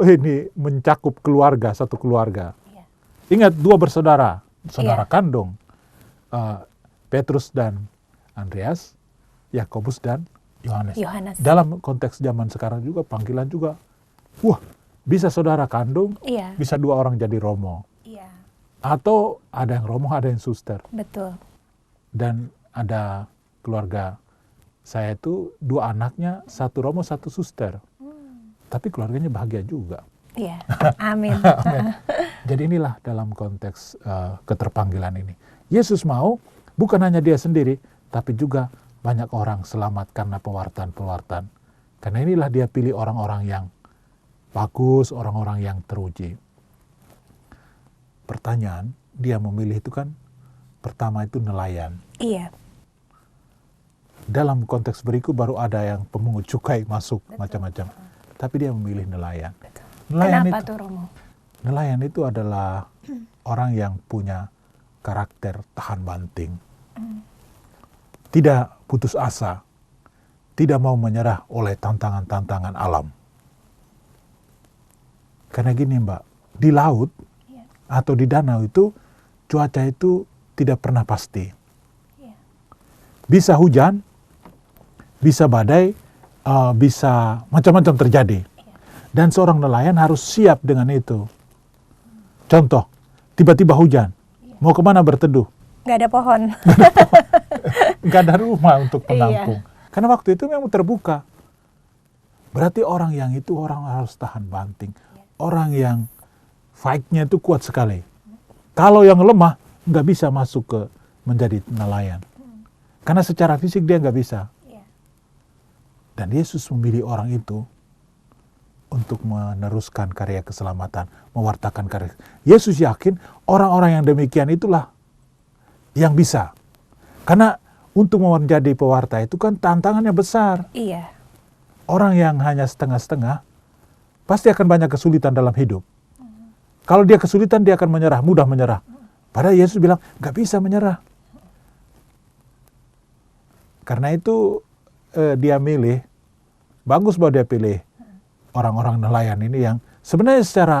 ini mencakup keluarga, satu keluarga. Iya. Ingat dua bersaudara, saudara kandung, Petrus dan Andreas, Yakobus dan Yohanes. Dalam konteks zaman sekarang juga panggilan juga, bisa saudara kandung, bisa dua orang jadi romo. Atau ada yang romo, ada yang suster. Betul. Dan ada keluarga saya itu dua anaknya, satu romo, satu suster. Tapi keluarganya bahagia juga. Iya, amin. Amin. Jadi inilah dalam konteks keterpanggilan ini. Yesus mau bukan hanya dia sendiri, tapi juga banyak orang selamat karena pewartaan. Karena inilah dia pilih orang-orang yang bagus, orang-orang yang teruji. Pertanyaan, dia memilih itu kan pertama itu nelayan. Iya. Dalam konteks berikut baru ada yang pemungut cukai masuk macam-macam. Tapi dia memilih nelayan. Betul. Nelayan Kenapa itu, tuh Romo? Nelayan itu adalah orang yang punya karakter tahan banting. Tidak putus asa. Tidak mau menyerah oleh tantangan-tantangan alam. Karena gini Mbak, di laut atau di danau itu cuaca itu tidak pernah pasti. Bisa hujan, bisa badai, bisa macam-macam terjadi. Dan seorang nelayan harus siap dengan itu. Contoh, tiba-tiba hujan, mau kemana berteduh? Nggak ada pohon. Nggak ada rumah untuk penampung. Karena waktu itu memang terbuka. Berarti orang yang itu orang harus tahan banting. Orang yang fight-nya itu kuat sekali. Kalau yang lemah, nggak bisa masuk ke menjadi nelayan. Karena secara fisik dia nggak bisa. Dan Yesus memilih orang itu untuk meneruskan karya keselamatan, mewartakan karya. Yesus yakin orang-orang yang demikian itulah yang bisa. Karena untuk menjadi pewarta itu kan tantangannya besar. Iya. Orang yang hanya setengah-setengah, pasti akan banyak kesulitan dalam hidup. Kalau dia kesulitan, dia akan menyerah, mudah menyerah. Padahal Yesus bilang, gak bisa menyerah. Karena itu dia milih, bagus bahwa dia pilih orang-orang nelayan ini yang sebenarnya secara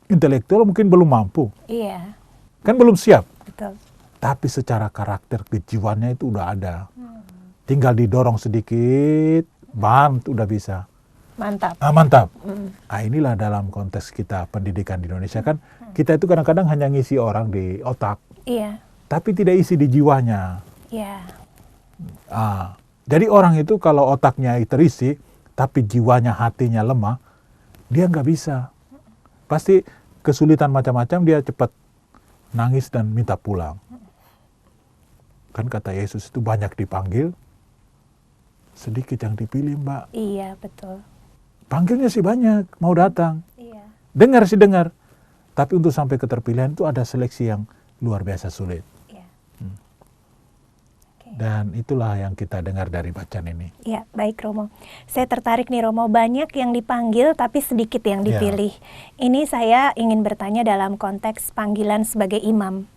intelektual mungkin belum mampu. Iya. Kan belum siap. Betul. Tapi secara karakter kejiwaannya itu udah ada. Tinggal didorong sedikit, udah bisa. Mantap. Mantap. Inilah dalam konteks kita pendidikan di Indonesia kan, kita itu kadang-kadang hanya ngisi orang di otak. Iya. Tapi tidak isi di jiwanya. Iya. Jadi orang itu kalau otaknya terisi, tapi jiwanya, hatinya lemah, dia nggak bisa. Pasti kesulitan macam-macam, dia cepat nangis dan minta pulang. Kan kata Yesus itu banyak dipanggil, sedikit yang dipilih, Mbak. Iya, betul. Panggilnya sih banyak, mau datang. Iya. Dengar sih dengar. Tapi untuk sampai keterpilihan itu ada seleksi yang luar biasa sulit. Iya. Oke. Dan itulah yang kita dengar dari bacaan ini. Ya, baik Romo. Saya tertarik nih Romo, banyak yang dipanggil tapi sedikit yang dipilih. Ini saya ingin bertanya dalam konteks panggilan sebagai imam.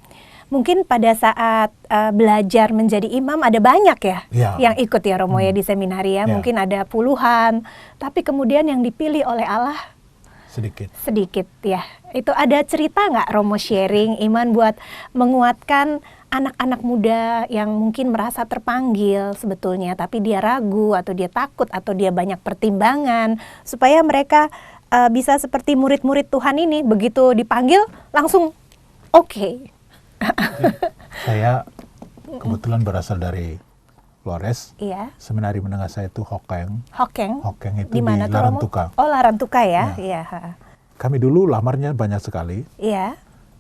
Mungkin pada saat belajar menjadi imam ada banyak ya yang ikut ya Romo ya di seminari ya. Mungkin ada puluhan, tapi kemudian yang dipilih oleh Allah sedikit ya. Itu ada cerita nggak Romo sharing iman buat menguatkan anak-anak muda yang mungkin merasa terpanggil sebetulnya tapi dia ragu atau dia takut atau dia banyak pertimbangan supaya mereka bisa seperti murid-murid Tuhan ini, begitu dipanggil langsung oke. Saya kebetulan berasal dari Flores. Iya. Seminari menengah saya itu Hokeng. Hokeng itu di Larantuka. Oh, Larantuka ya. Iya. Kami dulu lamarnya banyak sekali. Iya.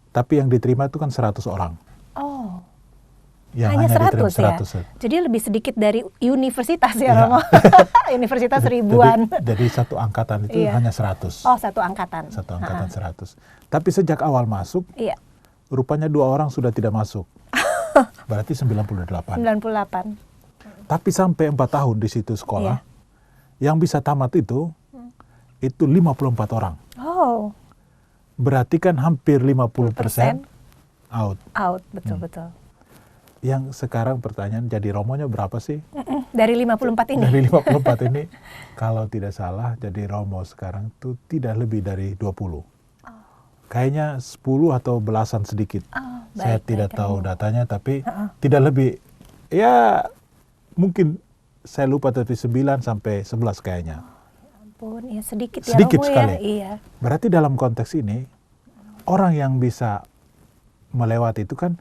Tapi yang diterima itu kan 100 orang. Oh. Yang hanya 100 ya? Jadi lebih sedikit dari universitas ya Romo. Universitas ribuan. Jadi satu angkatan itu hanya 100. Oh, satu angkatan. Satu angkatan 100. Tapi sejak awal masuk, rupanya 2 orang sudah tidak masuk. Berarti 98. 98. Tapi sampai 4 tahun di situ sekolah, yang bisa tamat itu 54 orang. Oh. Berarti kan hampir 50% out. Out, betul-betul. Yang sekarang pertanyaan, jadi romonya berapa sih? Dari 54 ini? Dari 54 ini, kalau tidak salah, jadi romo sekarang itu tidak lebih dari 20. Kayaknya 10 atau belasan sedikit. Saya tidak tahu datanya, tapi tidak lebih. Ya, mungkin saya lupa, tapi 9 sampai 11 kayaknya. Ampun, ya sedikit ya sedikit Romo sekali. Ya. Iya. Berarti dalam konteks ini, orang yang bisa melewati itu kan,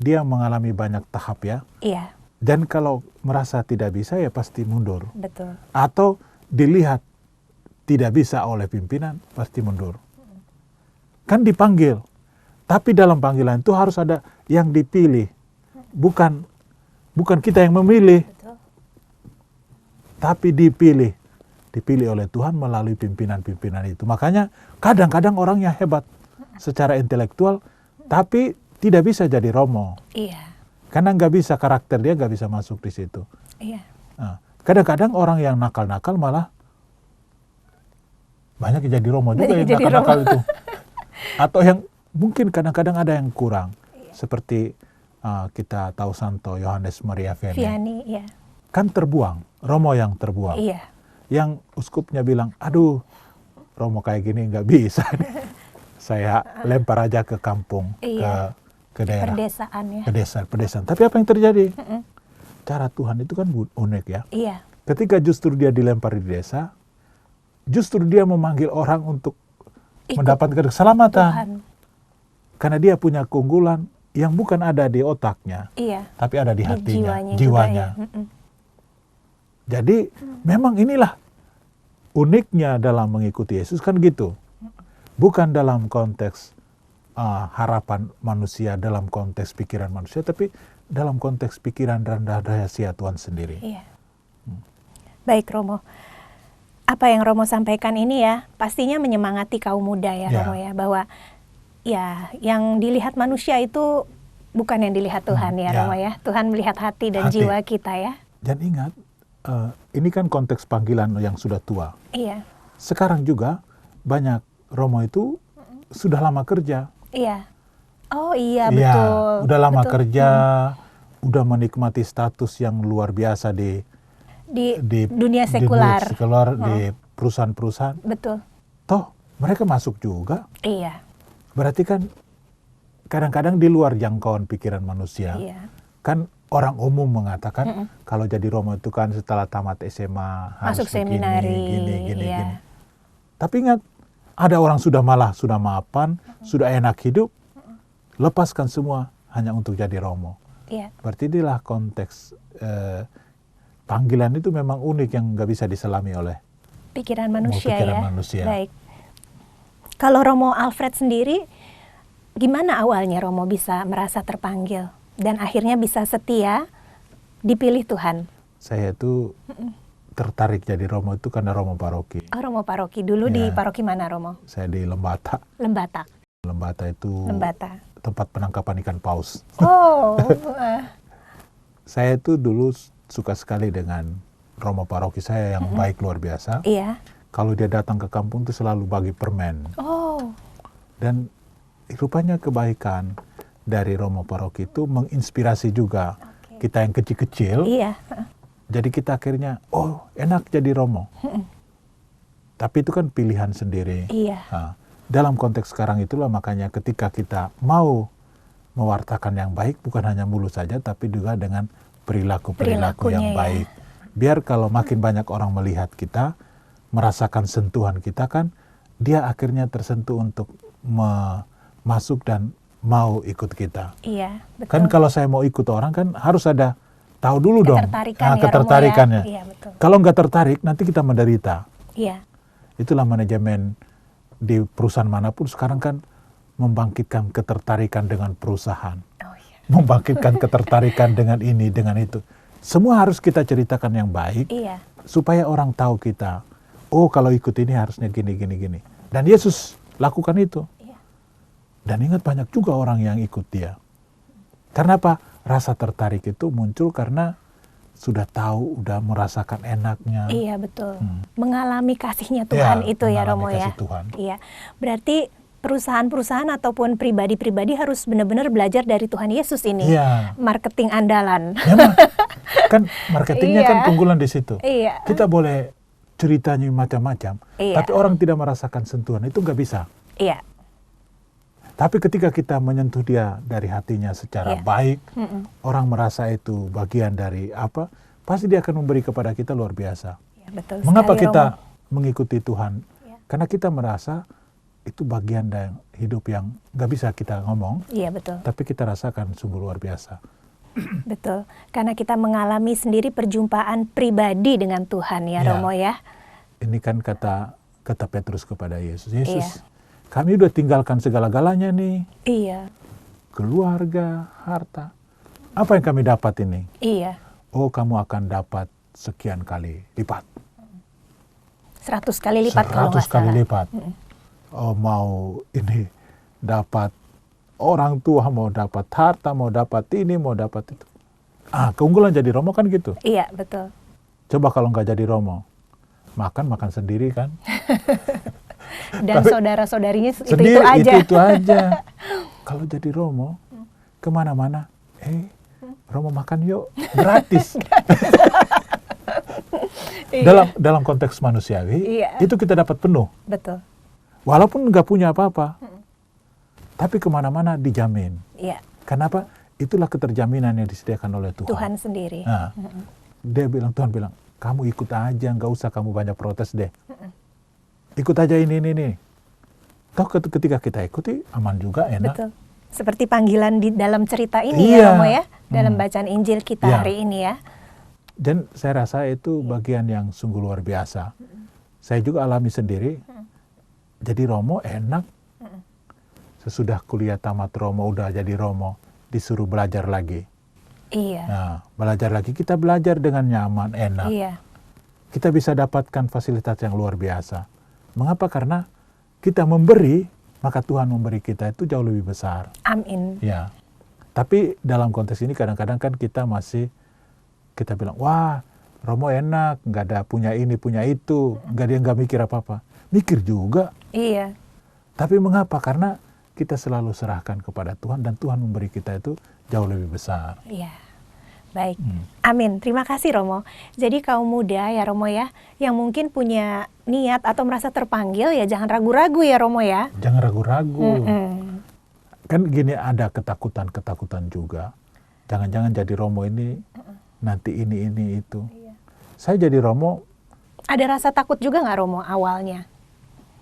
dia mengalami banyak tahap ya. Iya. Dan kalau merasa tidak bisa ya pasti mundur. Betul. Atau dilihat tidak bisa oleh pimpinan, pasti mundur. Kan dipanggil. Tapi dalam panggilan itu harus ada yang dipilih. Bukan kita yang memilih. Betul. Tapi dipilih. Dipilih oleh Tuhan melalui pimpinan-pimpinan itu. Makanya kadang-kadang orangnya hebat secara intelektual, tapi tidak bisa jadi romo. Iya. Karena nggak bisa, karakter dia nggak bisa masuk di situ. Iya. Nah, kadang-kadang orang yang nakal-nakal malah banyak yang jadi romo juga, yang nakal-nakal itu. Atau yang mungkin kadang-kadang ada yang kurang. Iya. Seperti kita tahu Santo Yohanes Maria Vianney. Iya. Kan terbuang, romo yang terbuang. Iya. Yang uskupnya bilang, aduh romo kayak gini nggak bisa. Saya lempar aja ke kampung, ke daerah. Pedesaan ya. Pedesaan. Tapi apa yang terjadi? Cara Tuhan itu kan unik ya. Iya. Ketika justru dia dilempar di desa, justru dia memanggil orang untuk mendapatkan keselamatan. Tuhan. Karena dia punya keunggulan yang bukan ada di otaknya, tapi ada di hatinya, jiwanya. Ya. Jadi memang inilah uniknya dalam mengikuti Yesus kan gitu. Bukan dalam konteks harapan manusia, dalam konteks pikiran manusia, tapi dalam konteks pikiran dan rahasia Tuhan sendiri. Iya. Baik Romo, apa yang Romo sampaikan ini ya pastinya menyemangati kaum muda ya Romo ya, bahwa ya yang dilihat manusia itu bukan yang dilihat Tuhan ya Romo ya. Tuhan melihat hati dan jiwa kita ya. Dan ingat, ini kan konteks panggilan yang sudah tua. Iya. Sekarang juga banyak Romo itu sudah lama kerja. Iya. Oh iya, betul. Udah lama kerja, udah menikmati status yang luar biasa di dunia sekular. Di perusahaan-perusahaan. Betul. Toh mereka masuk juga. Iya. Berarti kan kadang-kadang di luar jangkauan pikiran manusia. Iya. Kan orang umum mengatakan kalau jadi Romo itu kan setelah tamat SMA harus masuk seminari, gini. Tapi ingat, ada orang sudah mapan, sudah enak hidup, lepaskan semua hanya untuk jadi Romo. Iya. Berarti inilah konteks panggilan itu memang unik yang nggak bisa diselami oleh Pikiran manusia pikiran ya. manusia. Baik. Kalau Romo Alfred sendiri, gimana awalnya Romo bisa merasa terpanggil dan akhirnya bisa setia dipilih Tuhan? Saya itu tertarik jadi Romo itu karena Romo paroki. Oh, Romo paroki. Dulu di Ya. paroki mana, Romo? Saya di Lembata. Lembata. Lembata itu Lembata. tempat penangkapan ikan paus. Oh, Saya itu dulu suka sekali dengan Romo paroki saya yang baik luar biasa. iya. Kalau dia datang ke kampung itu selalu bagi permen. Oh, Dan rupanya kebaikan dari Romo paroki itu menginspirasi juga kita yang kecil-kecil. iya. Jadi kita akhirnya, oh enak jadi Romo. Tapi itu kan pilihan sendiri. Iya. Nah, dalam konteks sekarang itulah makanya ketika kita mau mewartakan yang baik, bukan hanya mulut saja, tapi juga dengan perilaku-perilaku yang Perilakunya, ya. baik. Biar kalau makin banyak orang melihat kita, merasakan sentuhan kita kan, dia akhirnya tersentuh untuk masuk dan mau ikut kita. Iya, betul. Kan kalau saya mau ikut orang kan harus ada tahu dulu dong. Ketertarikan Nah, ya, Romo, ketertarikannya. ya. Iya, betul. Kalau nggak tertarik nanti kita menderita. Iya. Itulah manajemen di perusahaan manapun sekarang kan membangkitkan ketertarikan dengan perusahaan. Oh, iya. Membangkitkan ketertarikan dengan ini, dengan itu. Semua harus kita ceritakan yang baik Iya. supaya orang tahu kita. Oh, kalau ikut ini harusnya gini, gini, gini. Dan Yesus lakukan itu. Iya. Dan ingat banyak juga orang yang ikut dia. Karena apa? Rasa tertarik itu muncul karena sudah tahu, udah merasakan enaknya. Iya, betul. Mengalami kasihnya Tuhan itu ya, mengalami Romo ya. kasih Tuhan. Iya. Berarti perusahaan-perusahaan ataupun pribadi-pribadi harus benar-benar belajar dari Tuhan Yesus ini. Iya. Marketing andalan. Memang. Kan marketingnya kan Iya. keunggulan di situ. Iya. Kita boleh ceritanya macam-macam, Iya. tapi orang tidak merasakan sentuhan itu nggak bisa. Iya. Tapi ketika kita menyentuh dia dari hatinya secara Iya. baik, orang merasa itu bagian dari apa, pasti dia akan memberi kepada kita luar biasa. Iya, betul Mengapa sekali, kita Romo. mengikuti Tuhan? Iya. Karena kita merasa itu bagian dari hidup yang nggak bisa kita ngomong, Iya, betul. tapi kita rasakan sungguh luar biasa. Betul. Karena kita mengalami sendiri perjumpaan pribadi dengan Tuhan ya, Iya. Romo ya. Ini kan kata Petrus kepada Yesus. Yesus, Iya. kami udah tinggalkan segala-galanya nih, Iya. keluarga, harta. Apa yang kami dapat ini? Iya. Oh, kamu akan dapat sekian kali lipat. 100 kali lipat kalau nggak 100 kali salah. lipat. Oh, mau ini dapat orang tua, mau dapat harta, mau dapat ini, mau dapat itu. Keunggulan jadi Romo kan gitu. Iya, betul. Coba kalau nggak jadi Romo, makan sendiri kan. Dan Tapi saudara-saudarinya Sendiri, itu aja. itu aja. Kalau jadi Romo, kemana-mana, Romo makan yuk, gratis. Iya. Dalam konteks manusiawi, Iya. itu kita dapat penuh. Betul. Walaupun nggak punya apa-apa, tapi kemana-mana dijamin. Iya. Kenapa? Itulah keterjaminan yang disediakan oleh Tuhan. Tuhan sendiri. Nah, Tuhan bilang, kamu ikut aja, nggak usah kamu banyak protes deh. Ikut aja ini. Toh ketika kita ikuti, aman juga, enak. Betul. Seperti panggilan di dalam cerita ini Iya. ya, Romo ya. Dalam bacaan Injil kita Iya. hari ini ya. Dan saya rasa itu bagian yang sungguh luar biasa. Saya juga alami sendiri. Jadi Romo enak. Sesudah kuliah tamat Romo, udah jadi Romo, disuruh belajar lagi. Iya. Nah, belajar lagi, kita belajar dengan nyaman, enak. Iya. Kita bisa dapatkan fasilitas yang luar biasa. Mengapa? Karena kita memberi, maka Tuhan memberi kita itu jauh lebih besar. Amin. Ya. Tapi dalam konteks ini kadang-kadang kan kita bilang, wah Romo enak, nggak ada punya ini, punya itu, nggak mikir apa-apa. Mikir juga. Iya. Tapi mengapa? Karena kita selalu serahkan kepada Tuhan dan Tuhan memberi kita itu jauh lebih besar. Iya. Baik. Amin. Terima kasih Romo. Jadi kaum muda ya Romo ya, yang mungkin punya niat atau merasa terpanggil ya jangan ragu-ragu ya Romo ya. Jangan ragu-ragu. Mm-mm. Kan gini, ada ketakutan juga. Jangan-jangan jadi Romo ini nanti ini itu. Saya jadi Romo. Ada rasa takut juga nggak Romo awalnya?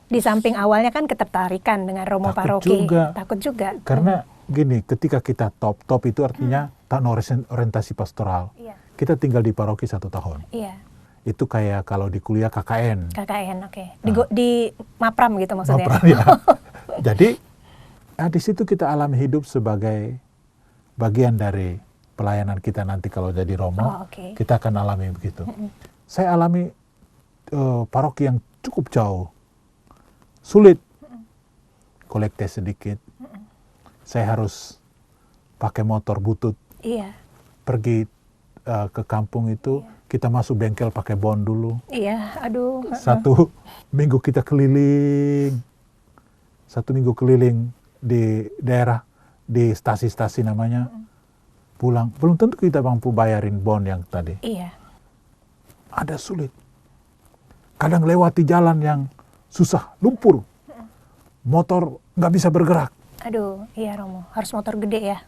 Di samping awalnya kan ketertarikan dengan Romo Takut paroki. juga. Takut juga. Karena gini, ketika kita top itu artinya tak orientasi pastoral. Iya. kita tinggal di paroki 1 tahun. Iya. Itu kayak kalau di kuliah KKN. KKN, oke. Di Mapram gitu maksudnya. Mapram, ya. Jadi di situ kita alami hidup sebagai bagian dari pelayanan kita nanti kalau jadi romo. Oh, oke. Kita akan alami begitu. Saya alami paroki yang cukup jauh, sulit, kolekte sedikit. Saya harus pakai motor butut. Iya. Pergi ke kampung itu, kita masuk bengkel pakai bon dulu. Iya, aduh. 1 minggu kita keliling. 1 minggu keliling di daerah, di stasi-stasi namanya. Pulang, belum tentu kita mampu bayarin bon yang tadi. Iya. Ada sulit. Kadang lewati jalan yang susah, lumpur. Motor nggak bisa bergerak. Aduh, iya Romo. Harus motor gede ya.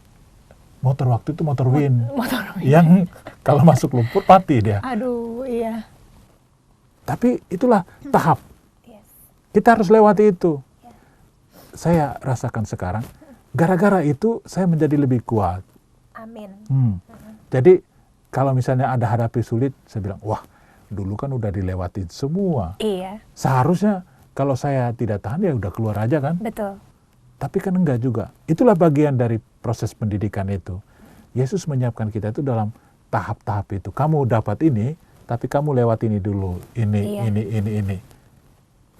Motor waktu itu motor Win. Motor. Yang kalau masuk lumpur mati dia. Aduh, iya. Tapi itulah tahap. Yes. Kita harus lewati itu. Saya rasakan sekarang, gara-gara itu saya menjadi lebih kuat. Amin. Jadi kalau misalnya ada hadapi sulit, saya bilang, wah dulu kan udah dilewatin semua. Iya, Seharusnya kalau saya tidak tahan ya udah keluar aja kan. betul. Tapi kan enggak juga. Itulah bagian dari proses pendidikan itu. Yesus menyiapkan kita itu dalam tahap-tahap itu. Kamu dapat ini, tapi kamu lewat ini dulu. Iya. Ini.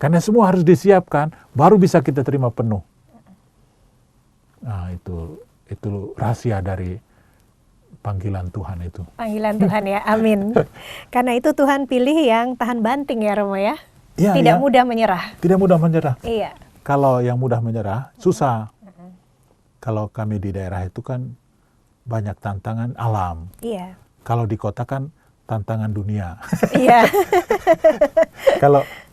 Karena semua harus disiapkan, baru bisa kita terima penuh. Nah itu rahasia dari panggilan Tuhan itu. Panggilan Tuhan ya, amin. Karena itu Tuhan pilih yang tahan banting ya Romo ya. Ya, Tidak ya. mudah menyerah. Tidak mudah menyerah. Iya. Kalau yang mudah menyerah, susah. Kalau kami di daerah itu kan banyak tantangan alam. Iya. Kalau di kota kan tantangan dunia. Iya.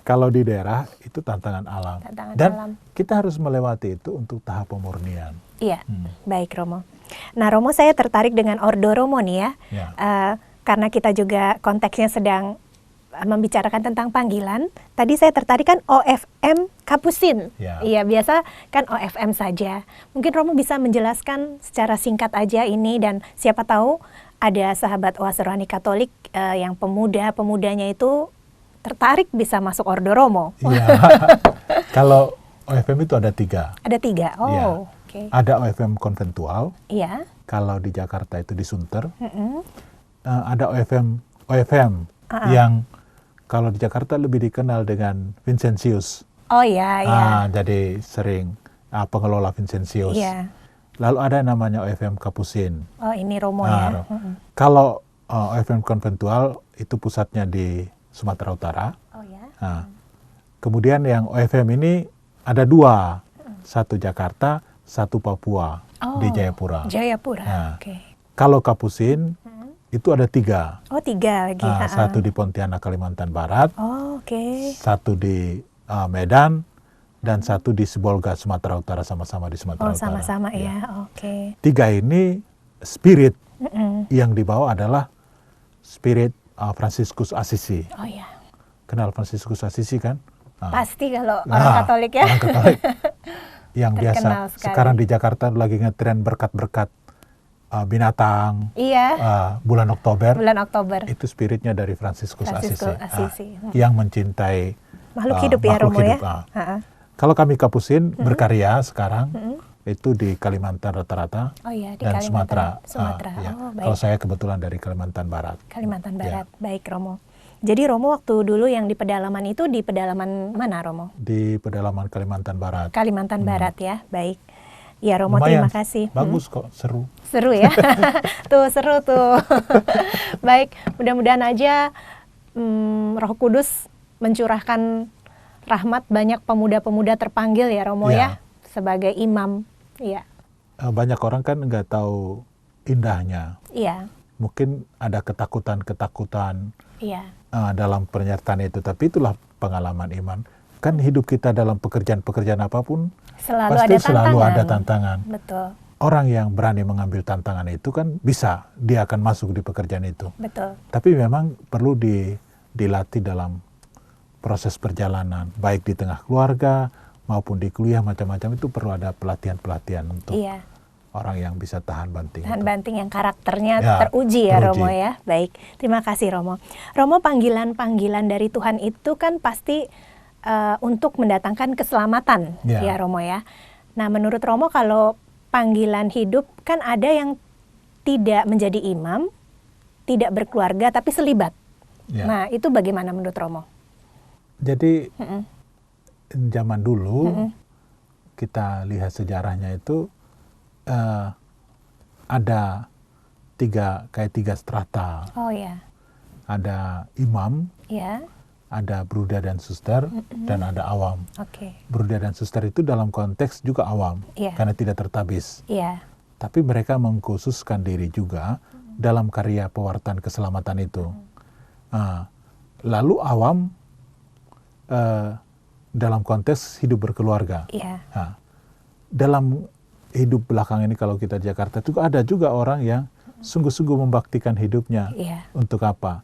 Kalau di daerah itu tantangan alam. Tantangan Dan alam. kita harus melewati itu untuk tahap pemurnian. Iya, baik Romo. Nah Romo, saya tertarik dengan Ordo Romo nih ya. Ya. Karena kita juga konteksnya sedang membicarakan tentang panggilan. Tadi saya tertarik kan OFM Kapusin. Ya. Iya, biasa kan OFM saja. Mungkin Romo bisa menjelaskan secara singkat aja ini, dan siapa tahu ada sahabat Oase Rohani Katolik yang pemudanya itu tertarik bisa masuk Ordo Romo. Iya. Kalau OFM itu ada 3. Ada 3. Oh, Iya. oke. Ada OFM konventual. Iya. Kalau di Jakarta itu di Sunter. Mm-mm. Ada OFM yang kalau di Jakarta lebih dikenal dengan Vincentius. Oh iya, iya. Jadi sering pengelola Vincentius. Iya. Lalu ada namanya OFM Kapusin. Oh, ini Romo ya. Kalau OFM konventual itu pusatnya di Sumatera Utara. Oh ya. Nah, kemudian yang OFM ini ada 2, 1 Jakarta, 1 Papua di Jayapura. Jayapura. Nah, Oke. Kalau Kapusin itu ada 3. Oh, 3 lagi. 1 di Pontianak Kalimantan Barat, Oh, oke. 1 di Medan, dan 1 di Sibolga Sumatera Utara, sama-sama di Sumatera Oh, Utara. sama-sama ya. Oke. 3 ini spirit Mm-mm. yang dibawa adalah spirit Fransiskus Assisi. Oh ya. Kenal Fransiskus Assisi kan? Pasti kalau orang Katolik ya. Orang Katolik. Yang biasa Terkenal sekali. sekarang di Jakarta lagi ngetren berkat-berkat binatang. Iya. Bulan Oktober. Bulan Oktober. Itu spiritnya dari Fransiskus Fransiskus Assisi. Assisi. Yang mencintai Makhluk hidup ya, makhluk Romo hidup. ya. Kalau kami Kapusin berkarya sekarang itu di Kalimantan rata-rata Oh iya, di dan Kalimantan. Sumatera. Sumatera. Ya. Oh, baik. Kalau saya kebetulan dari Kalimantan Barat. Kalimantan Ya. Barat. Baik, Romo. Jadi Romo waktu dulu yang di pedalaman itu di pedalaman mana, Romo? Di pedalaman Kalimantan Barat. Kalimantan Barat ya. Baik. Ya, Romo, Lumayan, terima kasih. bagus kok, seru. Seru ya. Tuh, seru tuh. Baik, mudah-mudahan aja Roh Kudus mencurahkan rahmat, banyak pemuda-pemuda terpanggil ya Romo ya, sebagai imam. Iya. Banyak orang kan nggak tahu indahnya. Iya. Mungkin ada ketakutan-ketakutan Iya. dalam penyertaan itu, tapi itulah pengalaman iman. Kan hidup kita dalam pekerjaan-pekerjaan apapun pasti selalu ada tantangan. Betul. Orang yang berani mengambil tantangan itu kan bisa, dia akan masuk di pekerjaan itu. Betul. Tapi memang perlu dilatih dalam proses perjalanan, baik di tengah keluarga maupun di kuliah macam-macam, itu perlu ada pelatihan-pelatihan untuk Iya. orang yang bisa tahan banting. Tahan itu. banting yang karakternya Ya, teruji ya teruji. Romo ya. Baik, terima kasih Romo. Romo, panggilan-panggilan dari Tuhan itu kan pasti untuk mendatangkan keselamatan Ya. ya Romo ya. Nah menurut Romo kalau panggilan hidup kan ada yang tidak menjadi imam, tidak berkeluarga tapi selibat. Ya. Nah itu bagaimana menurut Romo? Jadi Mm-mm. zaman dulu Mm-mm. kita lihat sejarahnya itu ada tiga strata. Oh ya, Ada imam, ya, ada bruda dan suster, dan ada awam. oke, Bruda dan suster itu dalam konteks juga awam, Iya. karena tidak tertabis. iya, Tapi mereka mengkhususkan diri juga dalam karya pewartaan keselamatan itu. Lalu awam dalam konteks hidup berkeluarga. iya, Nah, dalam hidup belakang ini kalau kita di Jakarta itu ada juga orang yang sungguh-sungguh membaktikan hidupnya. iya, Untuk apa?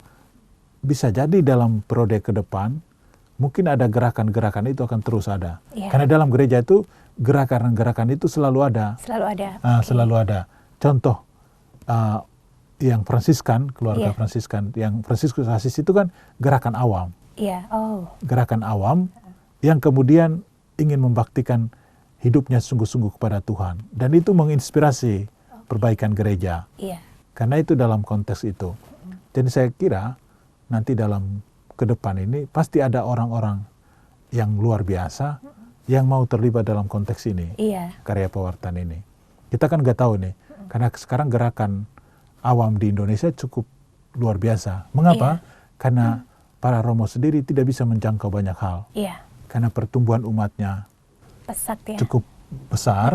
Bisa jadi dalam periode ke depan mungkin ada gerakan-gerakan itu akan terus ada. Iya. Karena dalam gereja itu gerakan-gerakan itu selalu ada. selalu ada. Oke. Selalu ada. Contoh yang Fransiskan, keluarga Iya. Fransiskan, yang Fransiskus Asis itu kan gerakan awam. Iya, oh, Gerakan awam yang kemudian ingin membaktikan hidupnya sungguh-sungguh kepada Tuhan. Dan itu menginspirasi perbaikan gereja. iya, Karena itu dalam konteks itu. Jadi saya kira nanti dalam ke depan ini pasti ada orang-orang yang luar biasa yang mau terlibat dalam konteks ini, iya, karya pewartaan ini. Kita kan nggak tahu nih, karena sekarang gerakan awam di Indonesia cukup luar biasa. Mengapa? Karena para romo sendiri tidak bisa menjangkau banyak hal. iya, Karena pertumbuhan umatnya pesat ya. cukup besar,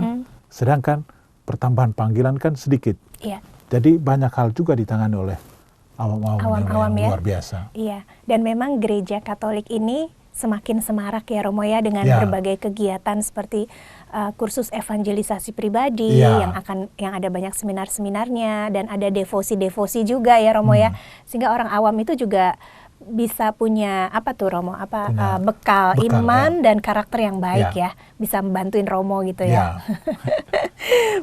sedangkan pertambahan panggilan kan sedikit. Iya, Jadi banyak hal juga ditangani oleh awam-awam Awam-awam yang ya. luar biasa. iya. Dan memang gereja Katolik ini semakin semarak ya Romo ya dengan Ya. berbagai kegiatan seperti kursus evangelisasi pribadi Ya. yang ada banyak seminar-seminarnya dan ada devosi-devosi juga ya Romo ya. Sehingga orang awam itu juga bisa punya apa tuh Romo, Punya bekal bekal, iman dan karakter yang baik Ya. ya. Bisa membantuin Romo gitu ya. Ya.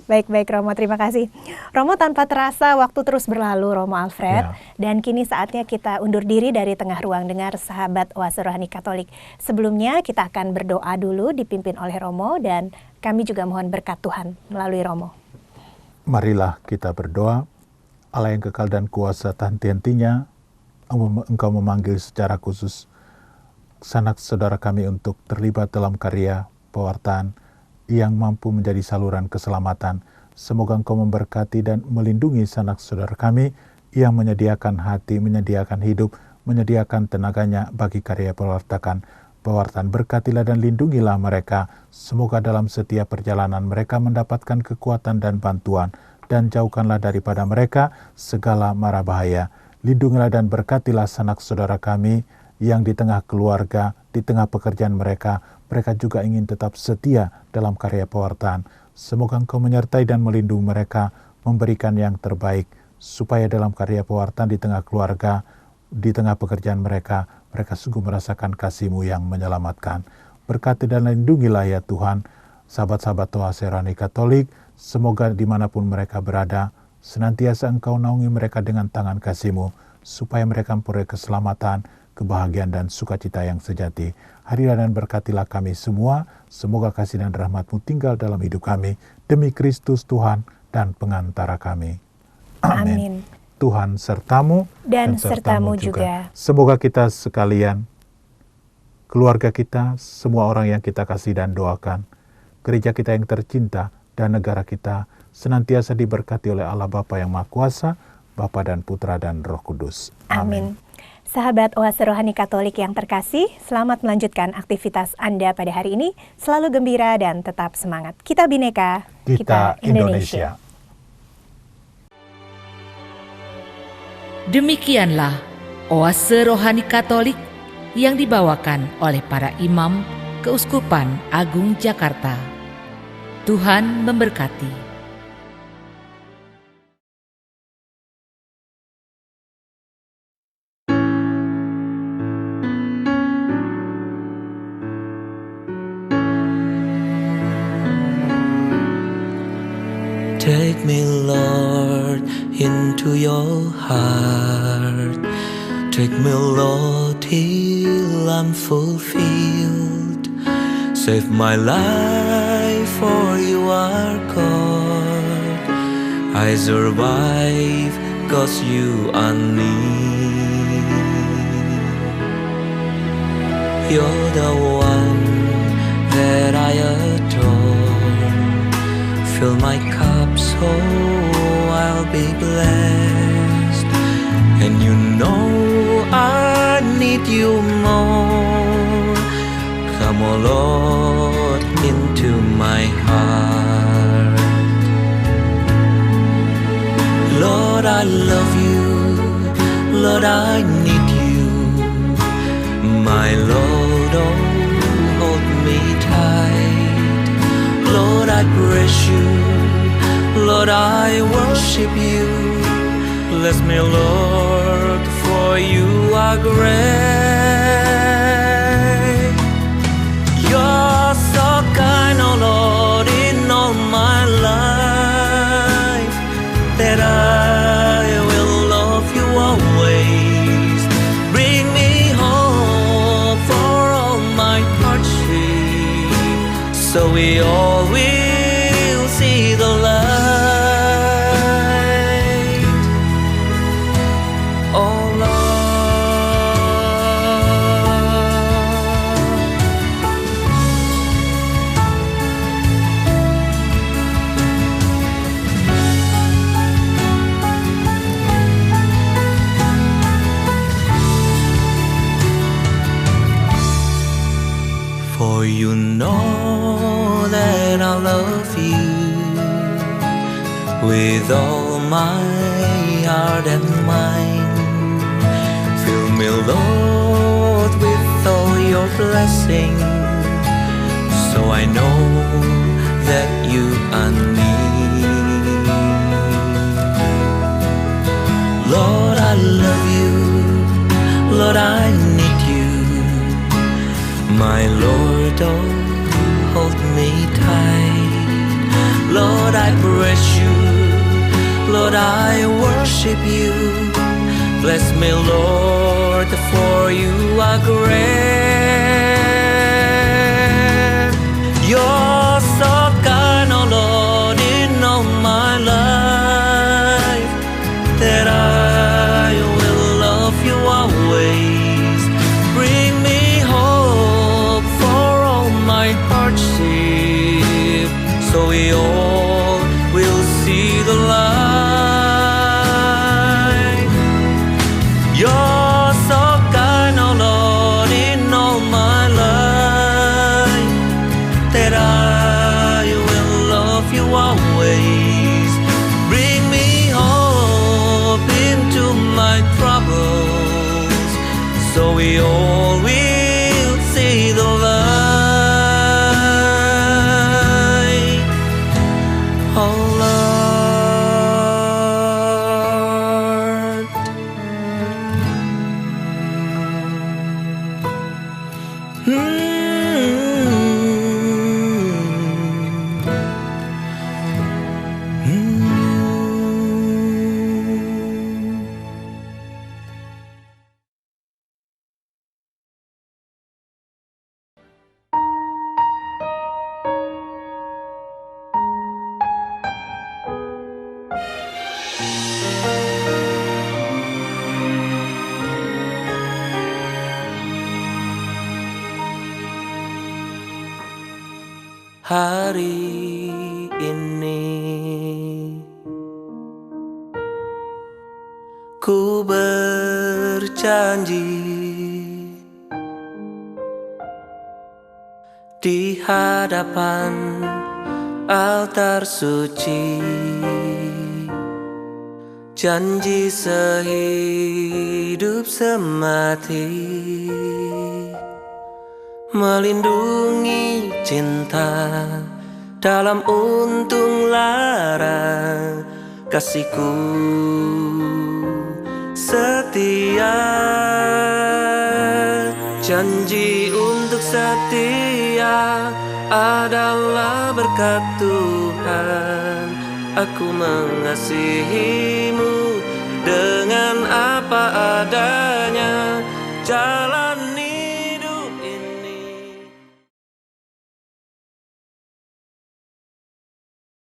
Baik-baik Romo, terima kasih. Romo, tanpa terasa waktu terus berlalu Romo Alfred. Ya. Dan kini saatnya kita undur diri dari tengah ruang dengar sahabat Oase Rohani Katolik. Sebelumnya kita akan berdoa dulu dipimpin oleh Romo dan kami juga mohon berkat Tuhan melalui Romo. Marilah kita berdoa. Allah yang kekal dan kuasa tanti-hentinya, Engkau memanggil secara khusus sanak saudara kami untuk terlibat dalam karya pewartaan yang mampu menjadi saluran keselamatan. Semoga Engkau memberkati dan melindungi sanak saudara kami yang menyediakan hati, menyediakan hidup, menyediakan tenaganya bagi karya pewartaan. Berkatilah dan lindungilah mereka. Semoga dalam setiap perjalanan mereka mendapatkan kekuatan dan bantuan, dan jauhkanlah daripada mereka segala mara bahaya. Lindungilah dan berkatilah sanak saudara kami yang di tengah keluarga, di tengah pekerjaan mereka juga ingin tetap setia dalam karya pewartaan. Semoga Engkau menyertai dan melindungi mereka, memberikan yang terbaik, supaya dalam karya pewartaan di tengah keluarga, di tengah pekerjaan mereka sungguh merasakan kasih-Mu yang menyelamatkan. Berkati dan lindungilah ya Tuhan, sahabat-sahabat Oase Rohani Katolik, semoga dimanapun mereka berada, senantiasa Engkau naungi mereka dengan tangan kasih-Mu, supaya mereka memperoleh keselamatan, kebahagiaan dan sukacita yang sejati. Hadilah dan berkatilah kami semua, semoga kasih dan rahmat-Mu tinggal dalam hidup kami, demi Kristus Tuhan dan pengantara kami. Amin. Tuhan sertamu Dan sertamu juga. Semoga kita sekalian, keluarga kita, semua orang yang kita kasih dan doakan, gereja kita yang tercinta, dan negara kita senantiasa diberkati oleh Allah Bapa yang Maha Kuasa, Bapa dan Putra dan Roh Kudus. Amin. Sahabat Oase Rohani Katolik yang terkasih, selamat melanjutkan aktivitas Anda pada hari ini. Selalu gembira dan tetap semangat. Kita Bhinneka, Kita Indonesia. Demikianlah Oase Rohani Katolik yang dibawakan oleh para imam Keuskupan Agung Jakarta. Tuhan memberkati. Take me, Lord, into your heart. Take me, Lord, till I'm fulfilled. Save my life, for you are God. I survive, 'cause you are near. You're the one that I adore. Fill my cup so I'll be blessed. And you know I need you more. Come, oh Lord, into my heart. Lord, I love you. Lord, I need you. My Lord, oh, hold me tight. Lord, I praise you. Lord, I worship you. Bless me, Lord, for you are great. You're so kind, oh Lord, in all my life, that I will love you always. Bring me home for all my hardship, so we all will see the light. Oh For you know that I love you with all my heart and mind. Fill me, Lord, with all your blessings, so I know that you are near. Lord, I love you. Lord, I need you. My Lord, oh, hold me tight. Lord, I praise you. Lord, I worship you. Bless me, Lord, for you are great. You're so kind, oh Lord, in all my life, that I will love you always. Bring me hope for all my hardship, so we all will see the light. You're so kind, oh Lord, in all my life, that I will love you always. Bring me hope into my troubles, so we all will see the light. Oh Lord. Hari ini ku berjanji di hadapan altar suci, janji sehidup semati, melindungi cinta dalam untung lara, kasihku setia. Janji untuk setia adalah berkat Tuhan aku mengasihimu dengan apa adanya. Jalan